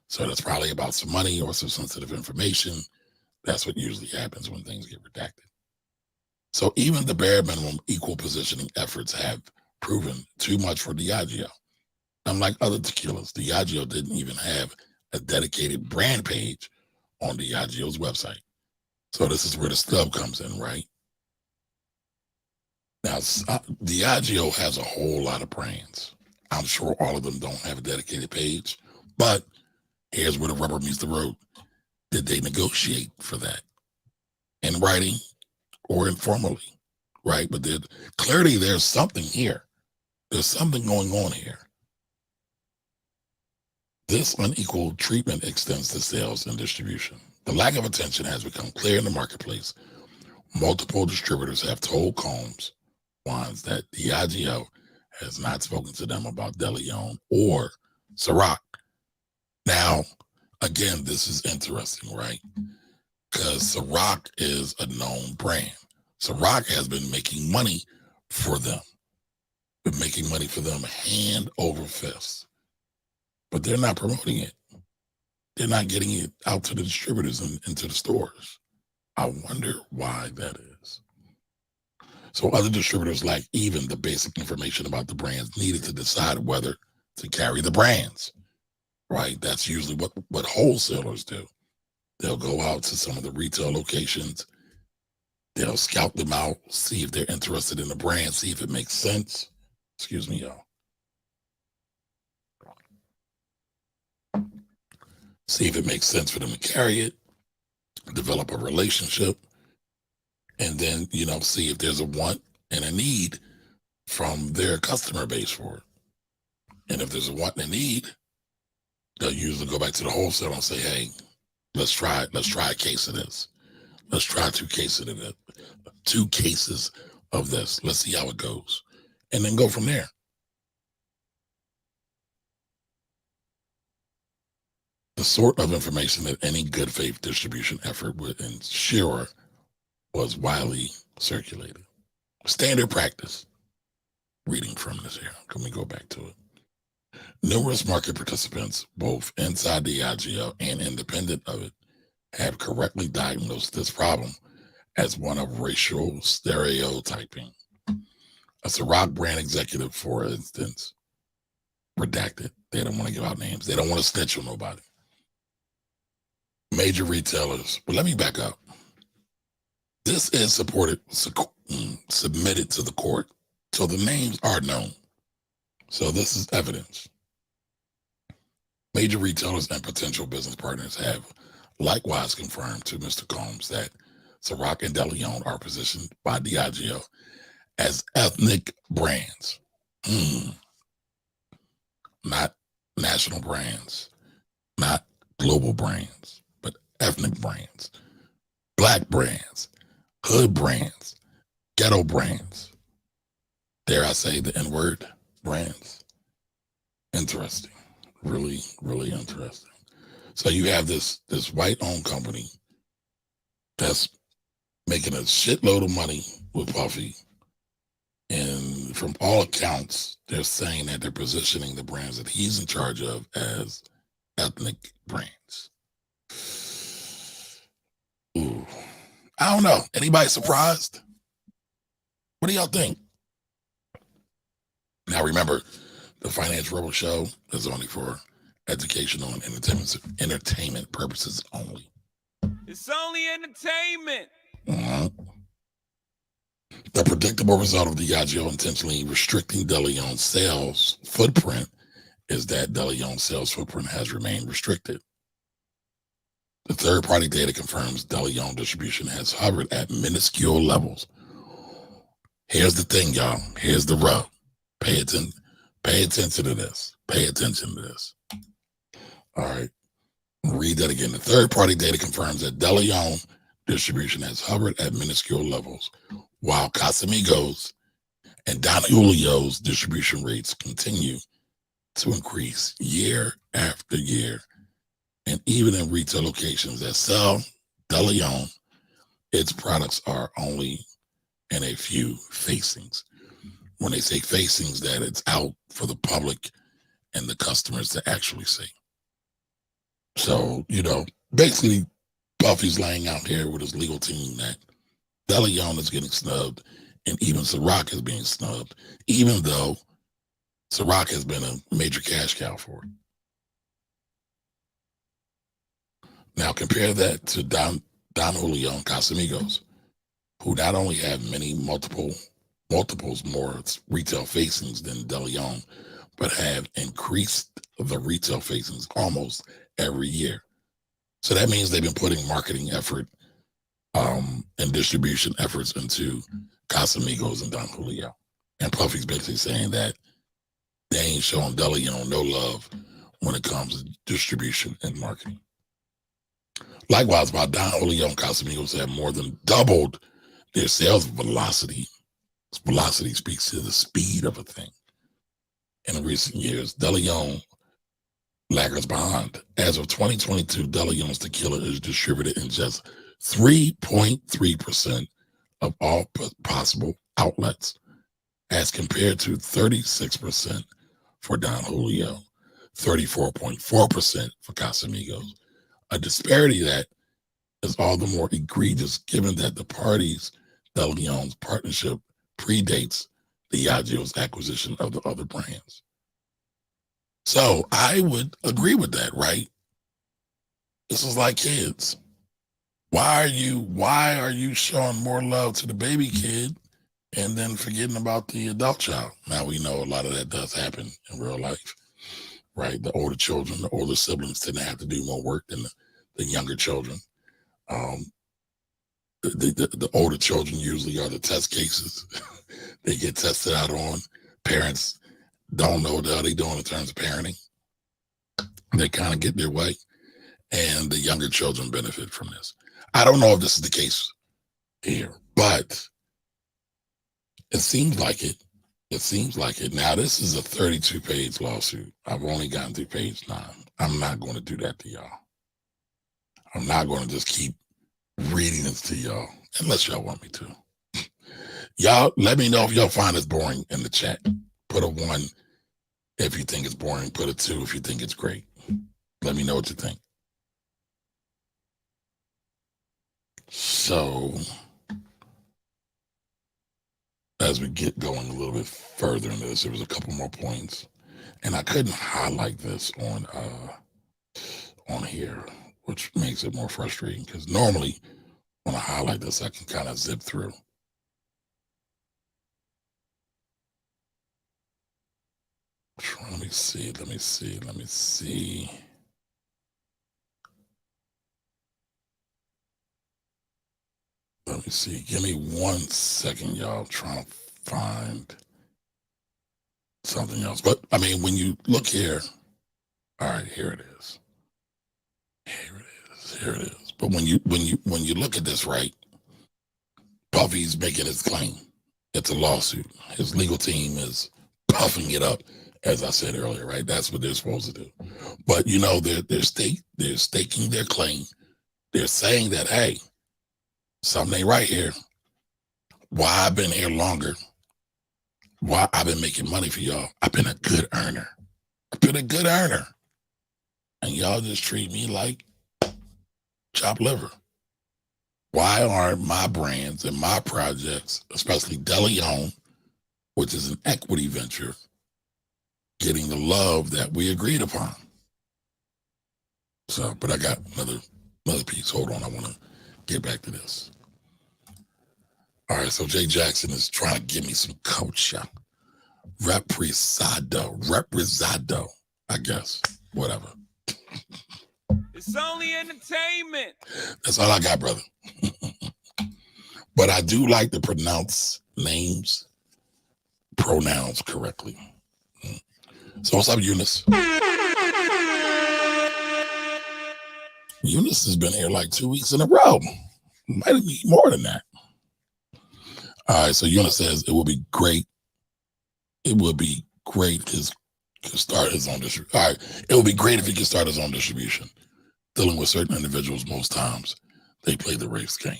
So that's probably about some money or some sensitive information. That's what usually happens when things get redacted. So even the bare minimum equal positioning efforts have proven too much for Diageo. Unlike other tequilas, Diageo didn't even have a dedicated brand page on Diageo's website. So this is where the stub comes in, right? Now, Diageo has a whole lot of brands. I'm sure all of them don't have a dedicated page, but here's where the rubber meets the road. Did they negotiate for that in writing or informally, right? But clearly there's something here. There's something going on here. This unequal treatment extends to sales and distribution. The lack of attention has become clear in the marketplace. Multiple distributors have told Combs Wines that Diageo has not spoken to them about DeLeon or Ciroc. Now, again, this is interesting, right? Because Ciroc is a known brand. Ciroc has been making money for them, hand over fist. But they're not promoting it. They're not getting it out to the distributors and into the stores. I wonder why that is. So other distributors lack even the basic information about the brands needed to decide whether to carry the brands, right? That's usually what wholesalers do. They'll go out to some of the retail locations. They'll scout them out, see if they're interested in the brand, see if it makes sense. Excuse me, y'all. See if it makes sense for them to carry it, develop a relationship, and then, see if there's a want and a need from their customer base for it. And if there's a want and a need, they'll usually go back to the wholesaler and say, hey, let's try a case of this. Let's try 2 cases of it. 2 cases of this. Let's see how it goes. And then go from there. The sort of information that any good faith distribution effort would ensure was widely circulated. Standard practice. Reading from this here. Can we go back to it? Numerous market participants, both inside Diageo and independent of it, have correctly diagnosed this problem as one of racial stereotyping. A Ciroc brand executive, for instance, redacted. They don't want to give out names. They don't want to snitch on nobody. Major retailers, but let me back up. This is submitted to the court, so the names are known. So this is evidence. Major retailers and potential business partners have likewise confirmed to Mr. Combs that Ciroc and DeLeon are positioned by Diageo as ethnic brands. Not national brands, not global brands, but ethnic brands, Black brands, hood brands, ghetto brands. Dare I say the N-word, brands? Interesting. Really, really interesting. So you have this white-owned company that's making a shitload of money with Puffy. And from all accounts, they're saying that they're positioning the brands that he's in charge of as ethnic brands. Ooh. I don't know. Anybody surprised? What do y'all think? Now remember, the Financial Rebel Show is only for educational and entertainment purposes only. It's only entertainment. The predictable result of Diageo intentionally restricting DeLeon's sales footprint is that DeLeon's sales footprint has remained restricted. The third-party data confirms DeLeon distribution has hovered at minuscule levels. Here's the thing, y'all. Here's the rub. Pay attention. Pay attention to this. Pay attention to this. All right. Read that again. The third-party data confirms that DeLeon distribution has hovered at minuscule levels, while Casamigos and Don Julio's distribution rates continue to increase year after year. And even in retail locations that sell DeLeon, its products are only in a few facings. When they say facings, that it's out for the public and the customers to actually see. So, basically, Puffy's laying out here with his legal team that DeLeon is getting snubbed, and even Ciroc is being snubbed, even though Ciroc has been a major cash cow for it. Now compare that to Don Julio and Casamigos, who not only have multiples more retail facings than DeLeon, but have increased the retail facings almost every year. So that means they've been putting marketing effort and distribution efforts into Casamigos and Don Julio. And Puffy's basically saying that they ain't showing DeLeon no love when it comes to distribution and marketing. Likewise, while Don Julio and Casamigos have more than doubled their sales velocity, velocity speaks to the speed of a thing. In recent years, DeLeon laggers behind. As of 2022, DeLeon's tequila is distributed in just 3.3% of all possible outlets, as compared to 36% for Don Julio, 34.4% for Casamigos. A disparity that is all the more egregious given that the parties DeLeon's partnership predates Diageo's acquisition of the other brands. So I would agree with that, right? This is like kids. Why are you showing more love to the baby kid and then forgetting about the adult child? Now we know a lot of that does happen in real life, right? The older children, the older siblings tend to have to do more work than the younger children. The older children usually are the test cases. They get tested out on. Parents don't know what the hell they're doing in terms of parenting. They kind of get their way, and the younger children benefit from this. I don't know if this is the case here, but it seems like it. It seems like it. Now, this is a 32-page lawsuit. I've only gotten through page 9. I'm not going to do that to y'all. I'm not going to just keep reading this to y'all, unless y'all want me to. Y'all, let me know if y'all find this boring in the chat. Put a 1 if you think it's boring. Put a 2 if you think it's great. Let me know what you think. So, as we get going a little bit further into this, there was a couple more points, and I couldn't highlight this on here, which makes it more frustrating because normally when I highlight this, I can kind of zip through. Let me see. Give me 1 second, y'all. Trying to find something else. But I mean, when you look here, all right, here it is. But when you look at this, right, Puffy's making his claim. It's a lawsuit. His legal team is puffing it up, as I said earlier, right? That's what they're supposed to do. But they're staking their claim. They're saying that, hey, something ain't right here. Why I've been here longer? Why I've been making money for y'all? I've been a good earner. And y'all just treat me like chopped liver. Why aren't my brands and my projects, especially DeLeon, which is an equity venture, getting the love that we agreed upon? So, but I got another Another piece. Hold on. I want to get back to this. All right. So Jay Jackson is trying to give me some culture. Represado. I guess. Whatever. It's only entertainment. That's all I got, brother. But I do like to pronounce names, pronouns correctly. So what's up, Eunice? Eunice has been here like 2 weeks in a row. Might be more than that. All right, so Eunice says it would be great. It would be great to start his own distribution. All right, it would be great if he could start his own distribution. Dealing with certain individuals, most times they play the race game.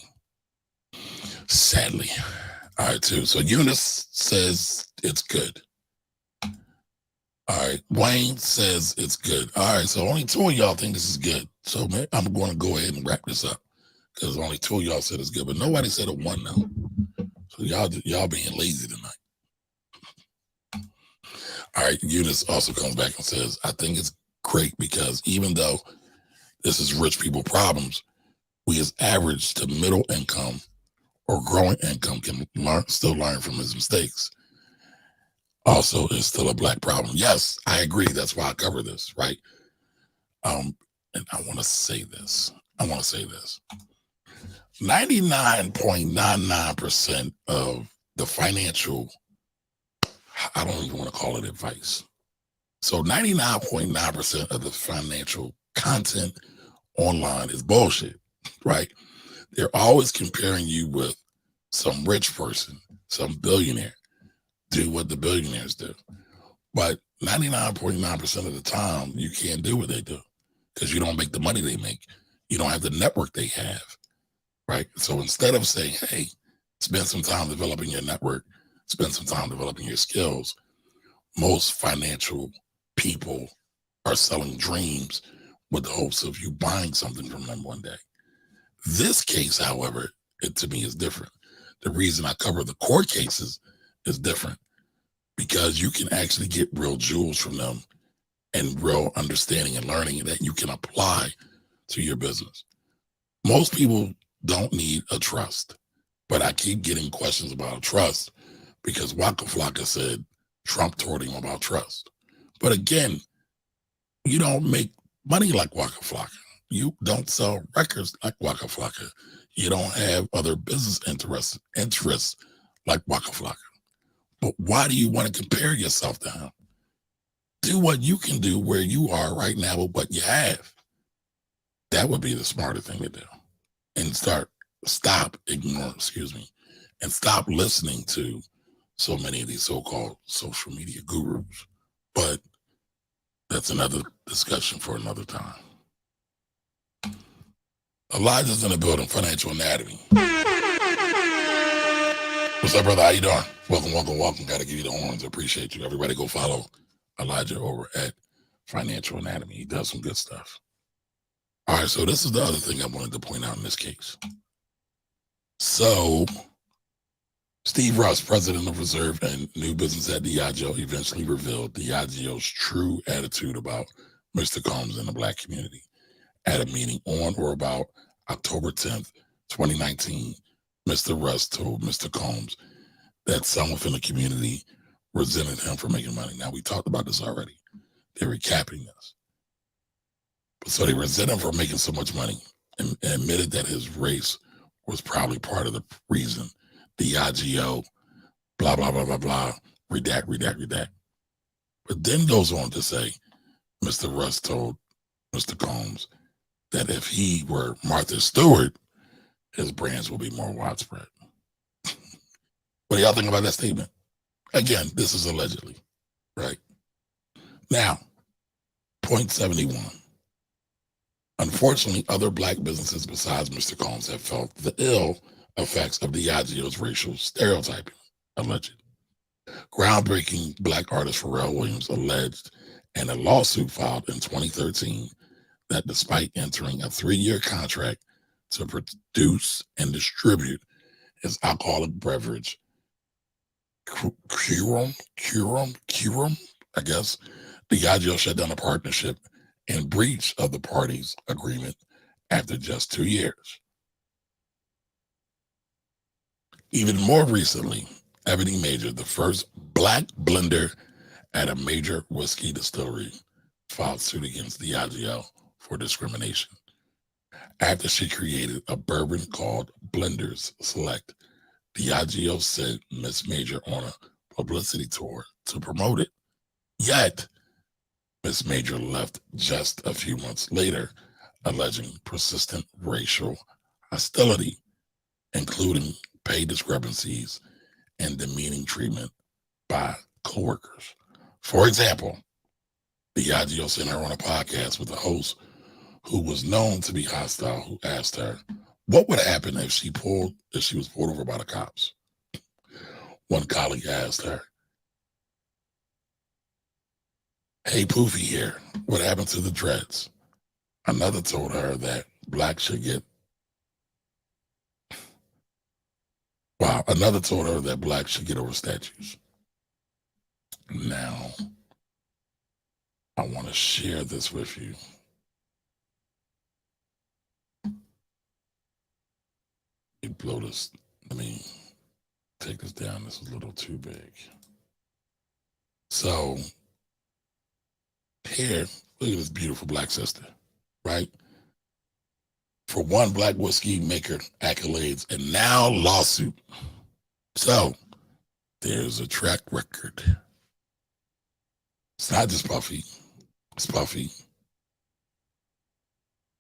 Sadly. All right, too. So Eunice says it's good. All right. Wayne says it's good. All right. So only two of y'all think this is good. So man, I'm going to go ahead and wrap this up because only two of y'all said it's good, but nobody said a one now. So y'all being lazy tonight. All right. Eunice also comes back and says, I think it's great because even though this is rich people problems, we as average to middle income or growing income can still learn from his mistakes. Also, it's still a black problem. Yes, I agree. That's why I cover this, right? And I want to say this. 99.99% of the financial, I don't even want to call it advice. So 99.9% of the financial content online is bullshit, right? They're always comparing you with some rich person, some billionaire. Do what the billionaires do. But 99.9% of the time, you can't do what they do because you don't make the money they make. You don't have the network they have, right? So instead of saying, hey, spend some time developing your network, spend some time developing your skills, most financial people are selling dreams with the hopes of you buying something from them one day. This case, however, to me is different. The reason I cover the court cases is different because you can actually get real jewels from them and real understanding and learning that you can apply to your business. Most people don't need a trust, but I keep getting questions about a trust because Waka Flocka said Trump told him about trust. But again, you don't make money like Waka Flocka. You don't sell records like Waka Flocka. You don't have other business interests like Waka Flocka. But why do you want to compare yourself to him? Do what you can do where you are right now with what you have. That would be the smarter thing to do. And stop listening to so many of these so-called social media gurus. But that's another discussion for another time. Elijah's in the building, Financial Anatomy. What's up, brother? How you doing? Welcome. Got to give you the horns. I appreciate you. Everybody go follow Elijah over at Financial Anatomy. He does some good stuff. All right, so this is the other thing I wanted to point out in this case. So Steve Russ, president of Reserve and New Business at Diageo, eventually revealed Diageo's true attitude about Mr. Combs in the Black community. At a meeting on or about October 10th, 2019, Mr. Russ told Mr. Combs that some within the community resented him for making money. Now, we talked about this already. They're recapping this. So they resent him for making so much money and admitted that his race was probably part of the reason. Diageo, blah, blah, blah, blah, blah, redact. But then goes on to say, Mr. Russ told Mr. Combs that if he were Martha Stewart, his brands will be more widespread. What do y'all think about that statement? Again, this is allegedly, right? Now, point 71. Unfortunately, other Black businesses besides Mr. Combs have felt the ill effects of Diageo's racial stereotyping, alleged. Groundbreaking Black artist Pharrell Williams alleged in a lawsuit filed in 2013 that despite entering a 3-year contract to produce and distribute his alcoholic beverage, Ciroc, I guess, Diageo shut down a partnership in breach of the parties' agreement after just 2 years. Even more recently, Ebony Major, the first black blender at a major whiskey distillery, filed suit against Diageo for discrimination after she created a bourbon called Blenders Select. Diageo sent Miss Major on a publicity tour to promote it. Yet, Miss Major left just a few months later, alleging persistent racial hostility, including pay discrepancies and demeaning treatment by coworkers. For example, Diageo sent her on a podcast with a host who was known to be hostile, who asked her what would happen if she was pulled over by the cops. One colleague asked her, "Hey, Poofy here, what happened to the dreads?" Another told her that blacks should get over statues. Now, I want to share this with you. Let me take this down. This is a little too big. So, here, look at this beautiful black sister, right? For one, black whiskey maker accolades and now lawsuit. So, there's a track record. It's not just Puffy. It's Puffy.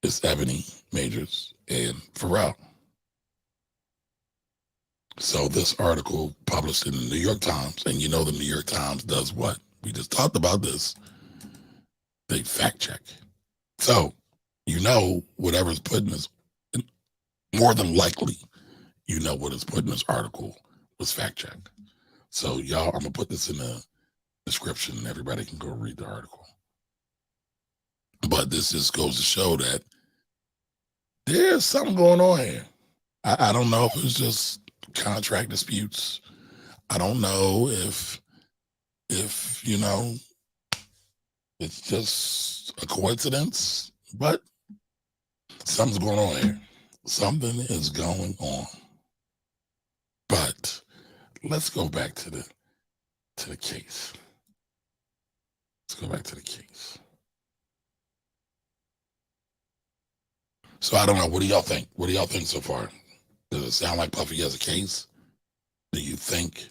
It's Ebony Majors and Pharrell. So this article published in the New York Times, and you know the New York Times does what? We just talked about this. They fact check. So, you know, whatever's put in this, more than likely, you know what is put in this article was fact checked. So y'all, I'm gonna put this in the description and everybody can go read the article. But this just goes to show that there's something going on here. I don't know if it's just contract disputes. I don't know if you know, it's just a coincidence, but something's going on here. Something is going on. But let's go back to the case. Let's go back to the case. So I don't know. What do y'all think? What do y'all think so far? Does it sound like Puffy has a case? Do you think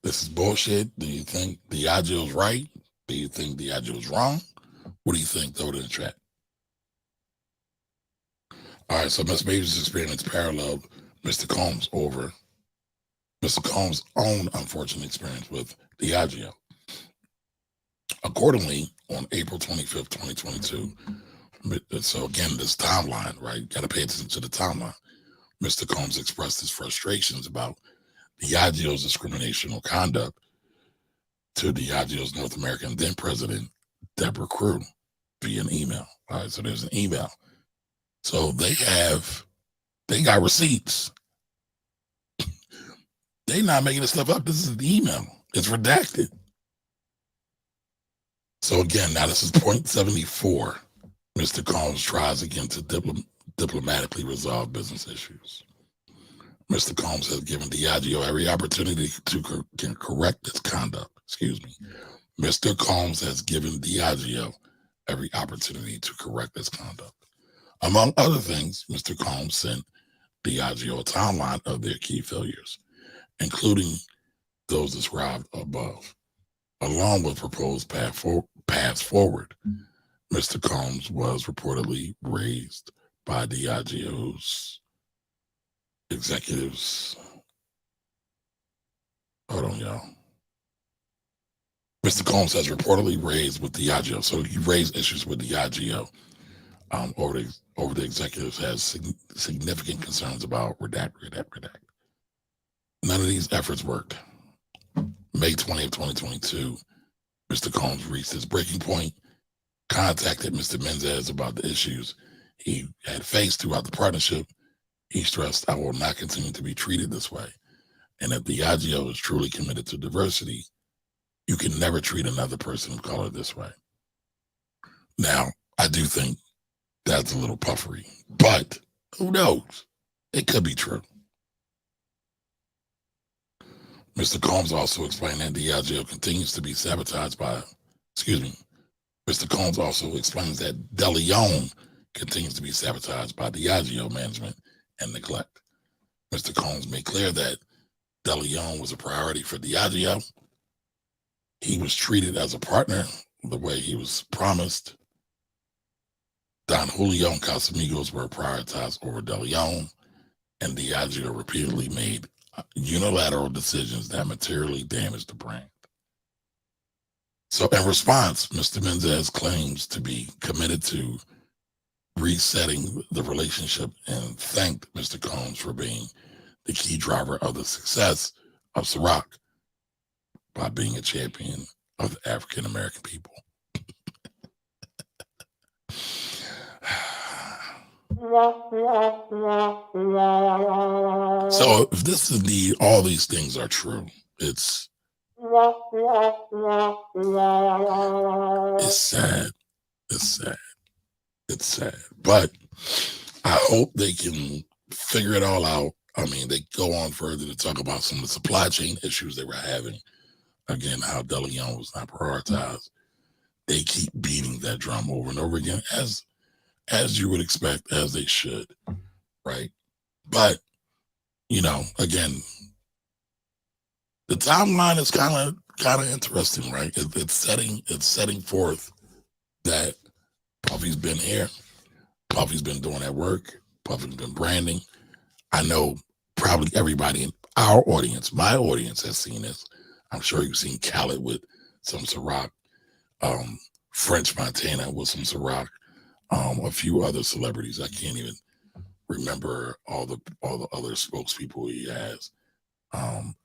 this is bullshit? Do you think Diageo's right? Do you think Diageo's wrong? What do you think? Throw it in the chat. All right, so Miss Major's experience paralleled Mr. Combs' own unfortunate experience with Diageo. Accordingly, on April 25th, 2022, so again, this timeline, right? Got to pay attention to the timeline. Mr. Combs expressed his frustrations about Diageo's discriminational conduct to Diageo's North American then president, Deborah Crew, via an email. All right, so there's an email. So they got receipts. They not making this stuff up. This is the email. It's redacted. So again, now this is point 74. Mr. Combs tries again to diplomatically resolve business issues. Mr. Combs has given Diageo every opportunity to correct its conduct. Excuse me. Mr. Combs has given Diageo every opportunity to correct its conduct. Among other things, Mr. Combs sent Diageo a timeline of their key failures, including those described above, along with proposed paths forward. Mr. Combs was reportedly raised by Diageo's executives. Hold on, y'all. Mr. Combs has reportedly raised with Diageo, so he raised issues with Diageo over the executives has significant concerns about redact. None of these efforts worked. May 20th, 2022, Mr. Combs reached his breaking point, contacted Mr. Menzies about the issues he had faced throughout the partnership. He stressed, "I will not continue to be treated this way. And if Diageo is truly committed to diversity, you can never treat another person of color this way." Now, I do think that's a little puffery. But who knows? It could be true. Mr. Combs also explained that Diageo continues to be sabotaged by, Mr. Combs also explains that DeLeon continues to be sabotaged by Diageo management and neglect. Mr. Combs made clear that DeLeon was a priority for Diageo. He was treated as a partner the way he was promised. Don Julio and Casamigos were prioritized over DeLeon, and Diageo repeatedly made unilateral decisions that materially damaged the brand. So in response, Mr. Mendez claims to be committed to resetting the relationship and thanked Mr. Combs for being the key driver of the success of Ciroc by being a champion of the African American people. So if this is indeed, all these things are true, it's sad. It's sad. It's sad. But I hope they can figure it all out. I mean, they go on further to talk about some of the supply chain issues they were having. Again, how DeLeon was not prioritized. They keep beating that drum over and over again, as you would expect, as they should, right? But, you know, again, the timeline is kind of interesting, right? It's setting forth that Puffy's been here. Puffy's been doing that work. Puffy's been branding. I know probably everybody in our audience, my audience, has seen this. I'm sure you've seen Khaled with some Ciroc, French Montana with some Ciroc, a few other celebrities. I can't even remember all the other spokespeople he has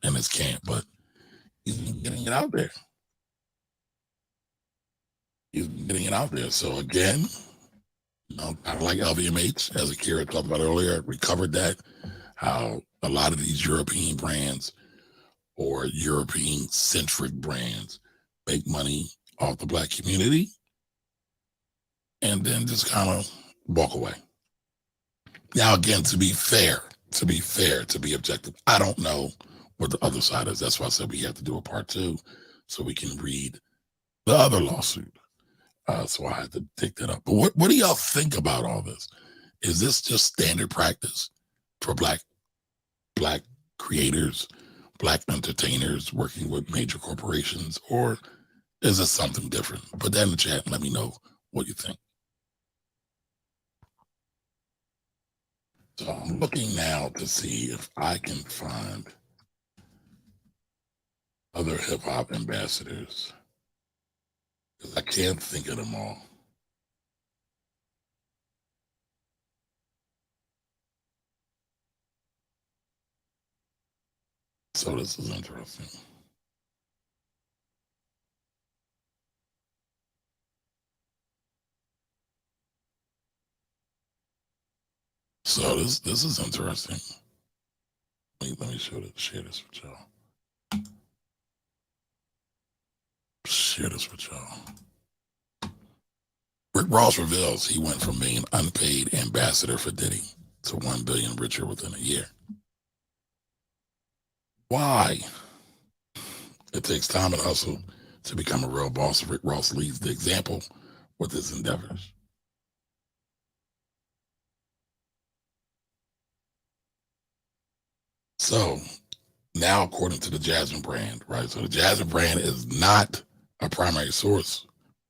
in his camp, but he's been getting it out there. He's been getting it out there. So again, you know, kind of like LVMH, as Akira talked about earlier, we covered that, how a lot of these European brands or European-centric brands make money off the Black community and then just kind of walk away. Now, again, to be fair, to be objective, I don't know what the other side is. That's why I said we have to do a part 2 so we can read the other lawsuit. So I had to take that up. But what do y'all think about all this? Is this just standard practice for black creators, Black entertainers working with major corporations, or is it something different? Put that in the chat and let me know what you think. So I'm looking now to see if I can find other hip hop ambassadors, because I can't think of them all. So this is interesting. So this is interesting. Let me share this with y'all. Share this with y'all. Rick Ross reveals he went from being unpaid ambassador for Diddy to $1 billion richer within a year. Why? It takes time and hustle to become a real boss. Rick Ross leads the example with his endeavors. So now, according to the Jasmine brand, right? So the Jasmine brand is not a primary source,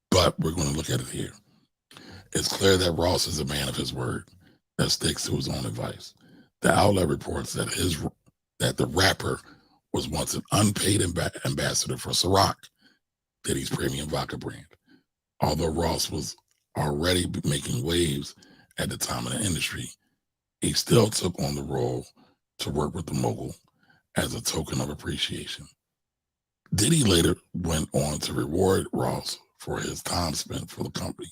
but we're going to look at it here. It's clear that Ross is a man of his word that sticks to his own advice. The outlet reports that the rapper was once an unpaid ambassador for Ciroc, Diddy's premium vodka brand. Although Ross was already making waves at the time in the industry, he still took on the role to work with the mogul as a token of appreciation. Diddy later went on to reward Ross for his time spent for the company.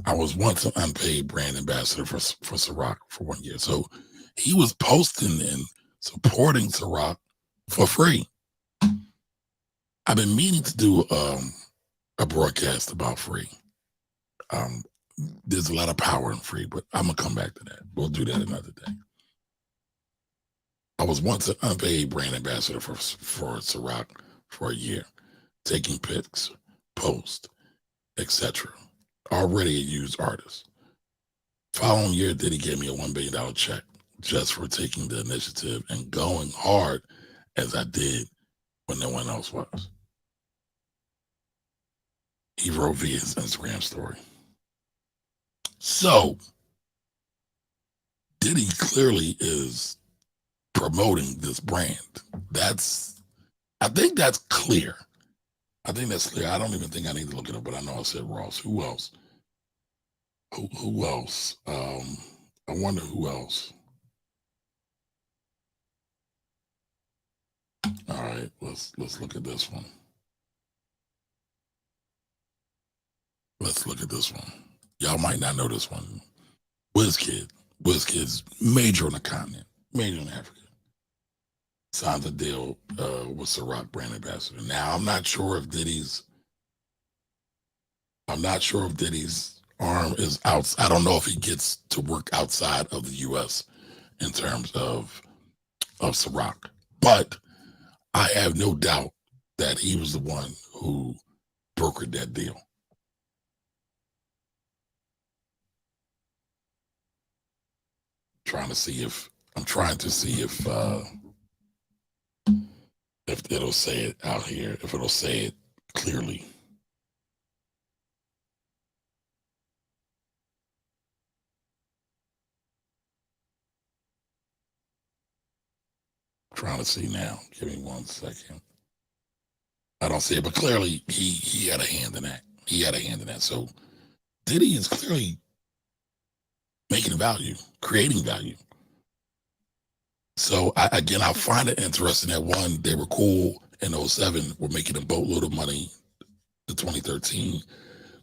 I was once an unpaid brand ambassador for Ciroc for 1 year. So he was posting and supporting Ciroc for free. I've been meaning to do a broadcast about free. there's a lot of power in free, but I'm gonna come back to that. We'll do that another day. I was once an unpaid brand ambassador for Ciroc for a year, taking pics, posts, etc. Already a used artist. Following year, Diddy gave me a $1 billion check just for taking the initiative and going hard as I did when no one else was. He wrote via his Instagram story. So, Diddy clearly is promoting this brand. I think that's clear. I think that's clear. I don't even think I need to look it up, but I know I said Ross. Who else? Who else? I wonder who else. All right, let's look at this one. Let's look at this one. Y'all might not know this one. WizKid. WizKid's major on the continent, major in Africa. Signs a deal with Ciroc brand ambassador. Now, I'm not sure if Diddy's arm is out. I don't know if he gets to work outside of the U.S. in terms of Ciroc, but I have no doubt that he was the one who brokered that deal. I'm trying to see if it'll say it out here, if it'll say it clearly. Trying to see now. Give me 1 second. I don't see it, but clearly he had a hand in that. He had a hand in that. So Diddy is clearly making value, creating value. So I find it interesting that one, they were cool in 2007, were making a boatload of money in 2013.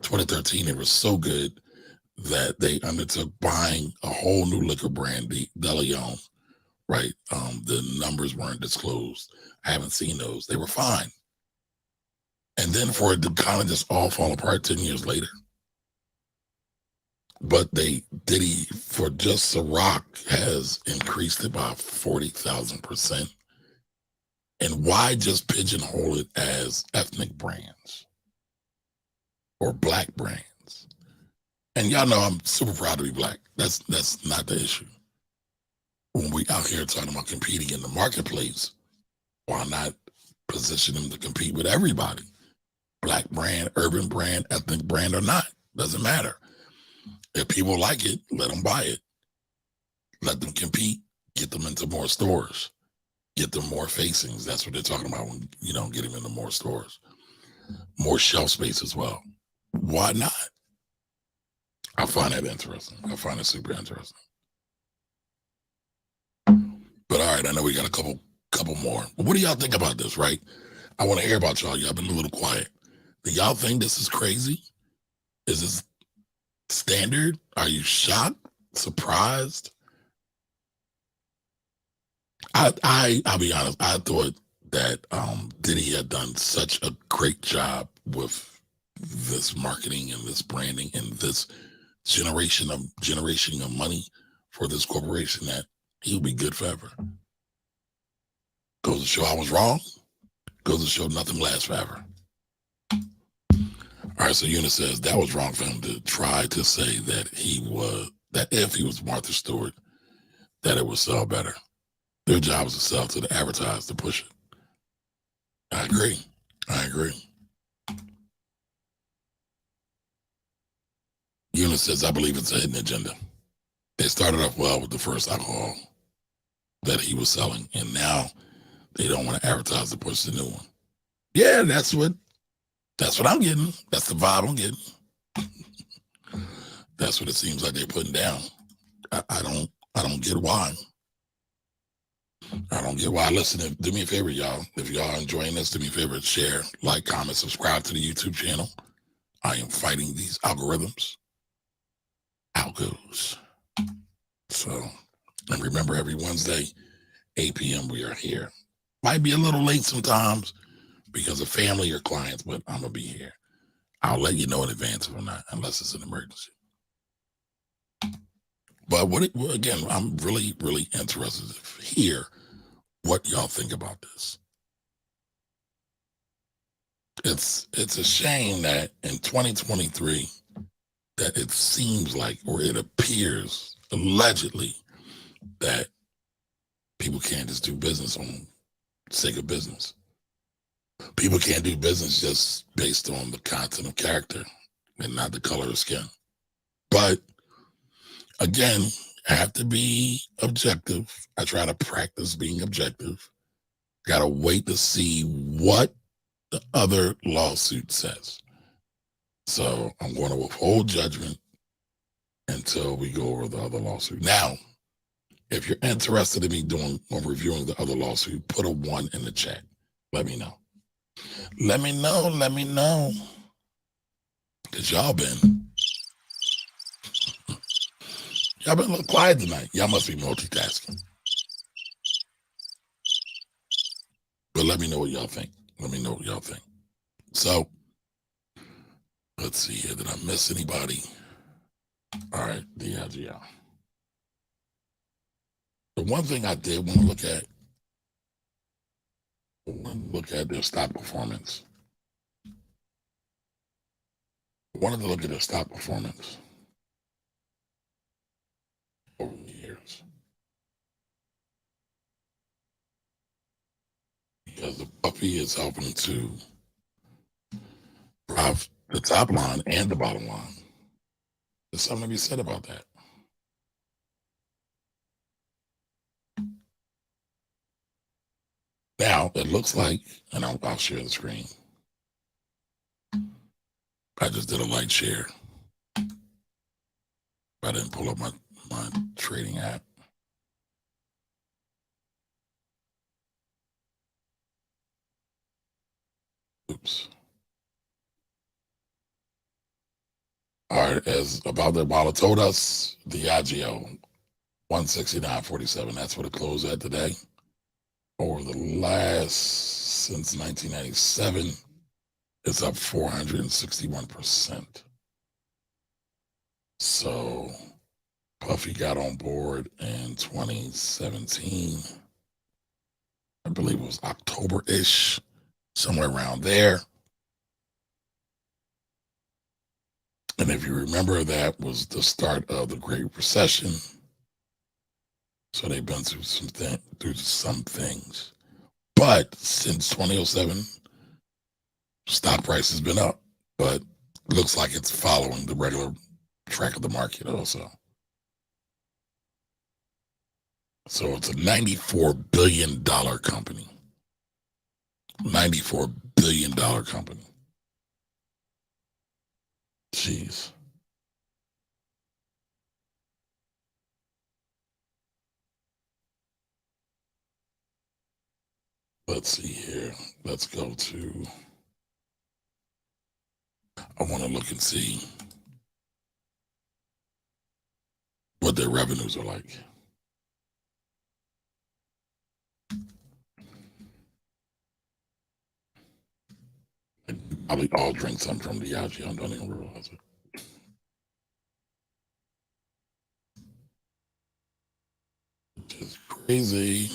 2013, it was so good that they undertook buying a whole new liquor brand, the Diageo, right? The numbers weren't disclosed. I haven't seen those. They were fine. And then for it to kind of just all fall apart 10 years later. But Diddy, for just Ciroc, has increased it by 40,000%. And why just pigeonhole it as ethnic brands or black brands? And y'all know I'm super proud to be black. That's not the issue. When we out here talking about competing in the marketplace, why not position them to compete with everybody? Black brand, urban brand, ethnic brand or not, doesn't matter. If people like it, let them buy it. Let them compete, get them into more stores, get them more facings. That's what they're talking about when, get them into more stores, more shelf space as well. Why not? I find that interesting. I find it super interesting. But all right, I know we got a couple more. But what do y'all think about this, right? I want to hear about y'all. Y'all been a little quiet. Do y'all think this is crazy? Is this standard? Are you shocked? Surprised? I'll be honest. I thought that Diddy had done such a great job with this marketing and this branding and this generation of money for this corporation that he would be good forever. Goes to show I was wrong. Goes to show nothing lasts forever. All right, so Eunice says that was wrong for him to try to say that if he was Martha Stewart, that it would sell better. Their job is to sell, to advertise, to push it. I agree. Eunice says, I believe it's a hidden agenda. They started off well with the first alcohol that he was selling, and now they don't want to advertise to push the new one. Yeah, that's what I'm getting. That's the vibe I'm getting. That's what it seems like they're putting down. I don't get why. I don't get why. Listen, do me a favor, y'all. If y'all enjoying this, do me a favor, share, like, comment, subscribe to the YouTube channel. I am fighting these algorithms. Algos. So, and remember, every Wednesday, 8 p.m. we are here. Might be a little late sometimes because of family or clients, but I'm going to be here. I'll let you know in advance if I'm not, unless it's an emergency. But again, I'm really, really interested to hear what y'all think about this. It's a shame that in 2023 that it seems like, or it appears allegedly, that people can't just do business on sake of business. People can't do business just based on the content of character and not the color of skin. But again, I have to be objective. I try to practice being objective. Got to wait to see what the other lawsuit says. So I'm going to withhold judgment until we go over the other lawsuit. Now, if you're interested in me doing or reviewing the other lawsuit, put a 1 in the chat. Let me know. Let me know. Let me know. Because y'all been a little quiet tonight. Y'all must be multitasking. But let me know what y'all think. Let me know what y'all think. So, let's see here. Did I miss anybody? All right, Diageo. The one thing I did want to look at their stock performance. I wanted to look at their stock performance over the years. Because the puppy is helping to drive the top line and the bottom line. There's something to be said about that. Now, it looks like, and I'll share the screen. I just did a light share. I didn't pull up my trading app. Oops. All right, as about that, while it told us, Diageo, 169.47. That's what it closed at today. Over the last, since 1997, it's up 461%. So Puffy got on board in 2017. I believe it was October-ish, somewhere around there. And if you remember, that was the start of the Great Recession. So they've been through some things. But since 2007, stock price has been up, but looks like it's following the regular track of the market also. So it's a $94 billion company. $94 billion company. Jeez. Let's see here. Let's go to, I want to look and see what their revenues are like. I probably all drink something from Diageo and don't even realize it. Which is crazy.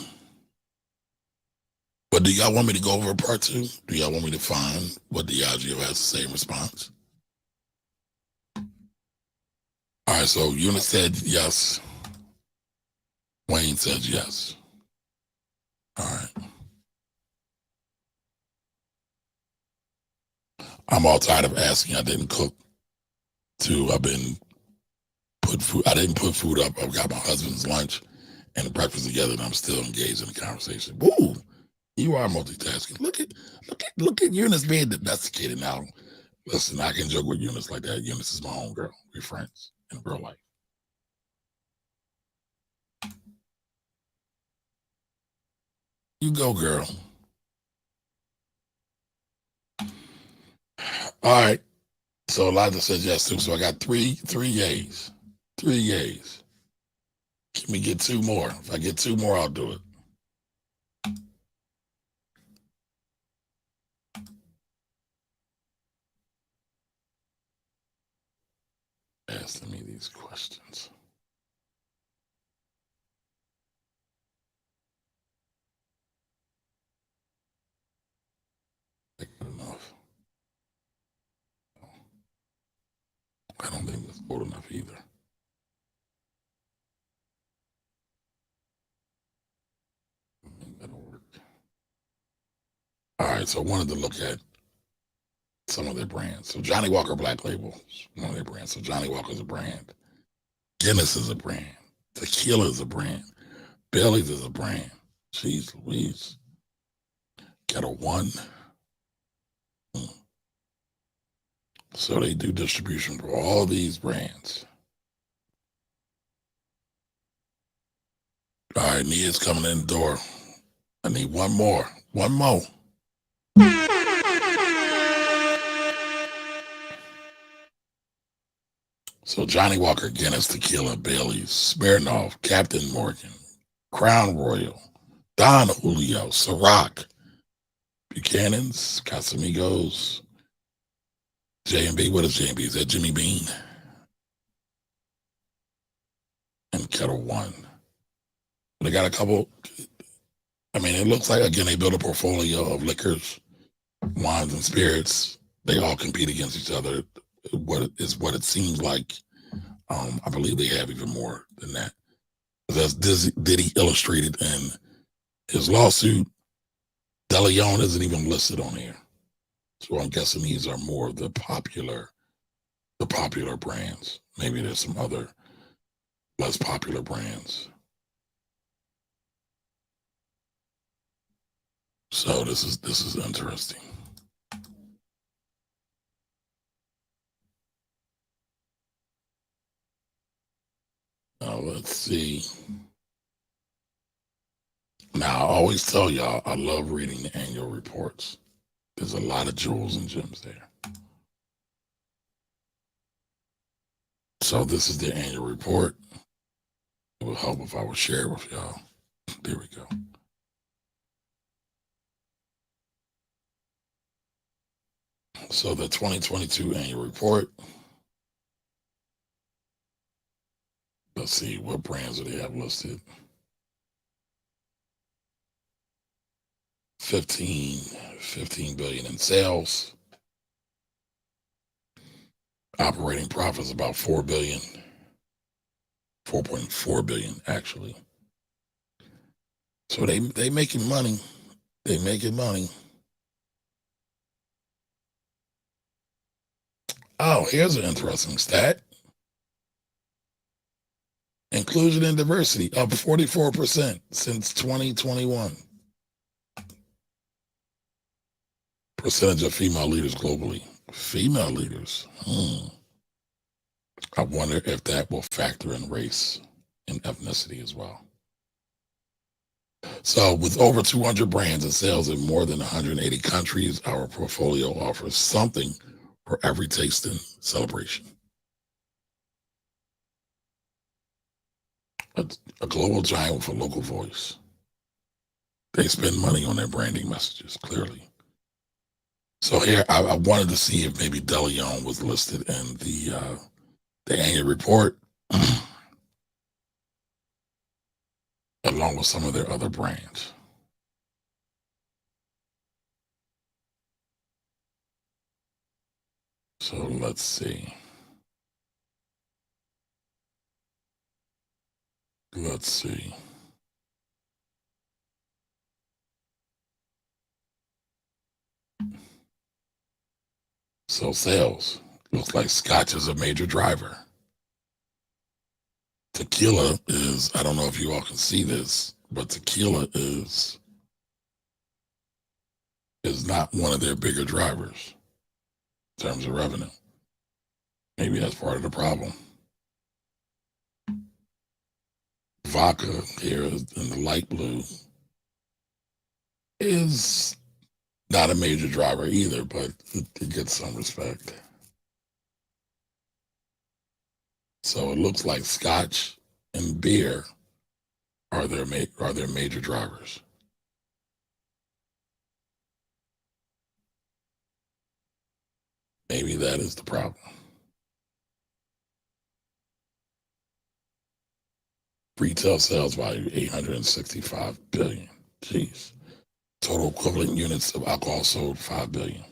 But do y'all want me to go over part 2? Do y'all want me to find what Diageo has to say in response? All right, so Eunice said yes. Wayne says yes. All right. I'm all tired of asking. I didn't cook too. I didn't put food up. I've got my husband's lunch and the breakfast together, and I'm still engaged in the conversation. Woo! You are multitasking. Look at Eunice being domesticated now. Listen, I can joke with Eunice like that. Eunice is my own girl. We're friends in real life. You go, girl. All right. So Elijah says yes too. So I got three yays. 3 yays. Let me get 2 more. If I get 2 more, I'll do it. Asking me these questions. I don't think that's old enough either. That'll work. All right, so I wanted to look at some of their brands. So Johnny Walker Black Label is one of their brands. So Johnny Walker's a brand. Guinness is a brand. Tequila is a brand. Bailey's is a brand. Jeez Louise. Kettle One. So they do distribution for all these brands. All right, Nia's coming in the door. I need one more. One more. So Johnny Walker, Guinness, Tequila, Bailey's, Smirnoff, Captain Morgan, Crown Royal, Don Julio, Ciroc, Buchanan's, Casamigos, J&B. What is J&B? Is that Jimmy Bean? And Kettle One. They got a couple. I mean, it looks like, again, they built a portfolio of liquors, wines, and spirits. They all compete against each other. What it seems like. I believe they have even more than that. That's Diddy illustrated in his lawsuit. DeLeon isn't even listed on here. So I'm guessing these are more of the popular brands. Maybe there's some other less popular brands. So this is interesting. Now let's see. Now I always tell y'all I love reading the annual reports. There's a lot of jewels and gems there. So this is the annual report. It would help if I would share it with y'all. There we go. So the 2022 annual report. Let's see, what brands do they have listed? 15 billion in sales. Operating profits about 4 billion. 4.4 billion actually. So they making money. They making money. Oh, here's an interesting stat. Inclusion and diversity up 44% since 2021. Percentage of female leaders globally. Female leaders. I wonder if that will factor in race and ethnicity as well. So with over 200 brands and sales in more than 180 countries, our portfolio offers something for every taste and celebration. A global giant with a local voice. They spend money on their branding messages, clearly. So here, I wanted to see if maybe DeLeon was listed in the annual report, along with some of their other brands. So let's see. Let's see. So sales. Looks like Scotch is a major driver. Tequila is, I don't know if you all can see this, but tequila is not one of their bigger drivers in terms of revenue. Maybe that's part of the problem. Vodka here in the light blue is not a major driver either, but it gets some respect. So it looks like Scotch and beer are their major drivers. Maybe that is the problem. Retail sales value 865 billion. Jeez. Total equivalent units of alcohol sold 5 billion.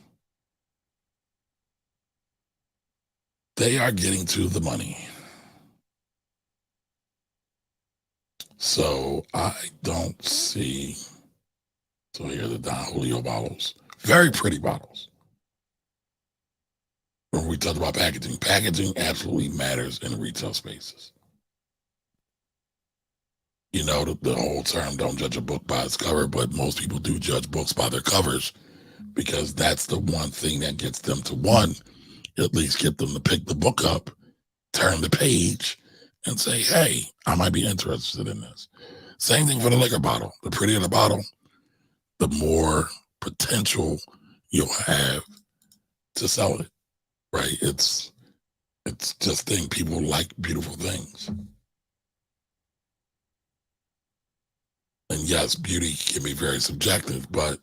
they are getting to the money. So I don't see. So here are the Don Julio bottles. Very pretty bottles. When we talk about packaging, packaging absolutely matters in retail spaces. You know, the whole term, don't judge a book by its cover, but most people do judge books by their covers because that's the one thing that gets them to, one, at least get them to pick the book up, turn the page, and say, hey, I might be interested in this. Same thing for the liquor bottle. The prettier the bottle, the more potential you'll have to sell it, right? It's just thing people like beautiful things. And yes, beauty can be very subjective, but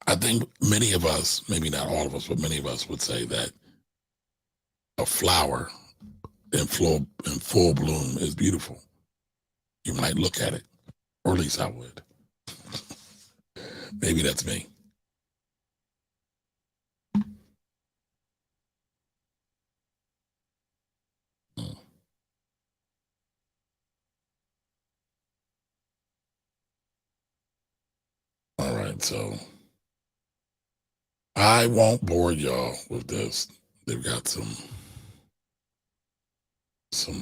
I think many of us, maybe not all of us, but many of us would say that a flower in full bloom is beautiful. You might look at it, or at least I would. Maybe that's me. All right, so I won't bore y'all with this. They've got some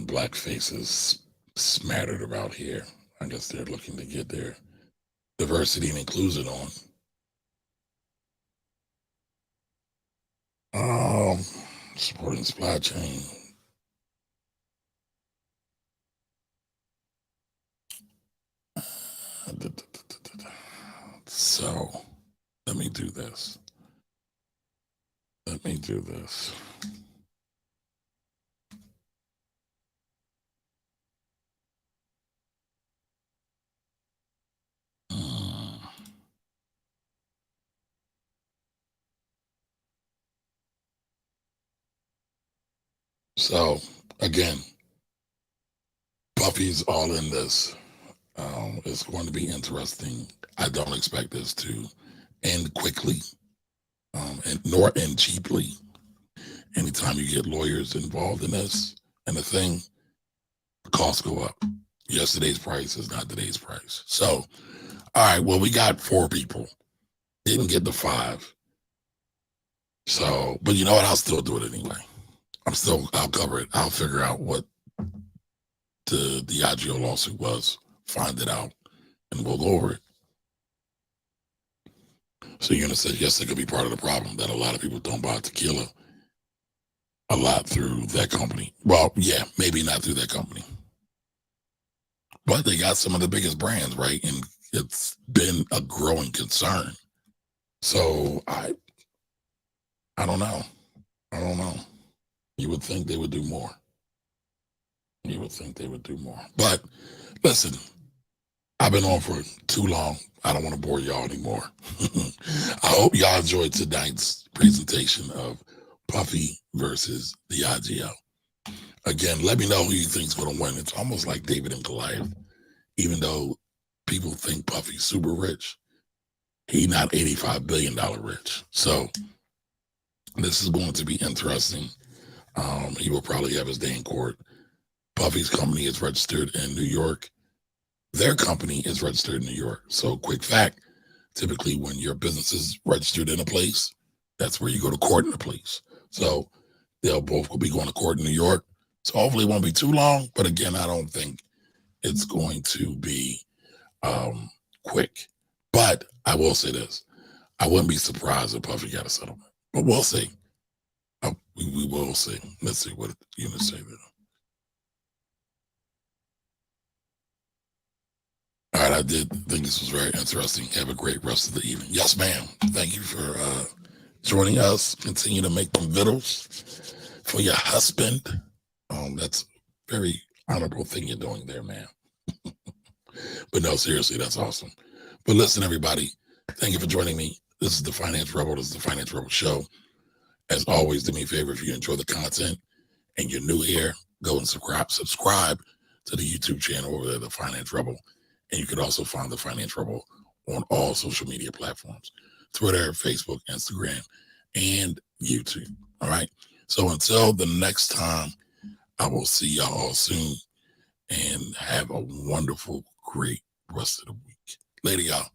black faces smattered about here. I guess they're looking to get their diversity and inclusion on. Supporting supply chain. So let me do this. Let me do this. So again, Puffy's all in this. It's going to be interesting. I don't expect this to end quickly, and nor end cheaply. Anytime you get lawyers involved in this and the thing, the costs go up. Yesterday's price is not today's price. So, all right, well, we got 4 people. Didn't get the 5. So, but you know what? I'll still do it anyway. I'll cover it. I'll figure out what the Diageo lawsuit was, find it out, and we'll go over it. So you're gonna say, yes, it could be part of the problem that a lot of people don't buy tequila a lot through that company. Well, yeah, maybe not through that company. But they got some of the biggest brands, right? And it's been a growing concern. So I don't know. I don't know. You would think they would do more. You would think they would do more. But listen, I've been on for too long. I don't want to bore y'all anymore. I hope y'all enjoyed tonight's presentation of Puffy versus Diageo. Again, let me know who you think's going to win. It's almost like David and Goliath. Even though people think Puffy's super rich, he's not $85 billion rich. So this is going to be interesting. He will probably have his day in court. Puffy's company is registered in New York. Their company is registered in New York. So quick fact, typically when your business is registered in a place, that's where you go to court in a place. So they'll both be going to court in New York. So hopefully it won't be too long. But again, I don't think it's going to be quick. But I will say this. I wouldn't be surprised if Puffy got a settlement. But we'll see. We will see. Let's see what the units say there. All right, I did think this was very interesting. Have a great rest of the evening. Yes, ma'am. Thank you for joining us. Continue to make them vittles for your husband. That's a very honorable thing you're doing there, ma'am. But no, seriously, that's awesome. But listen, everybody, thank you for joining me. This is the Finance Rebel. This is the Finance Rebel Show. As always, do me a favor, if you enjoy the content and you're new here, go and subscribe to the YouTube channel over there, The Finance Rebel. And you can also find The Finance Rebel on all social media platforms, Twitter, Facebook, Instagram, and YouTube. All right. So until the next time, I will see y'all soon and have a wonderful, great rest of the week. Later, y'all.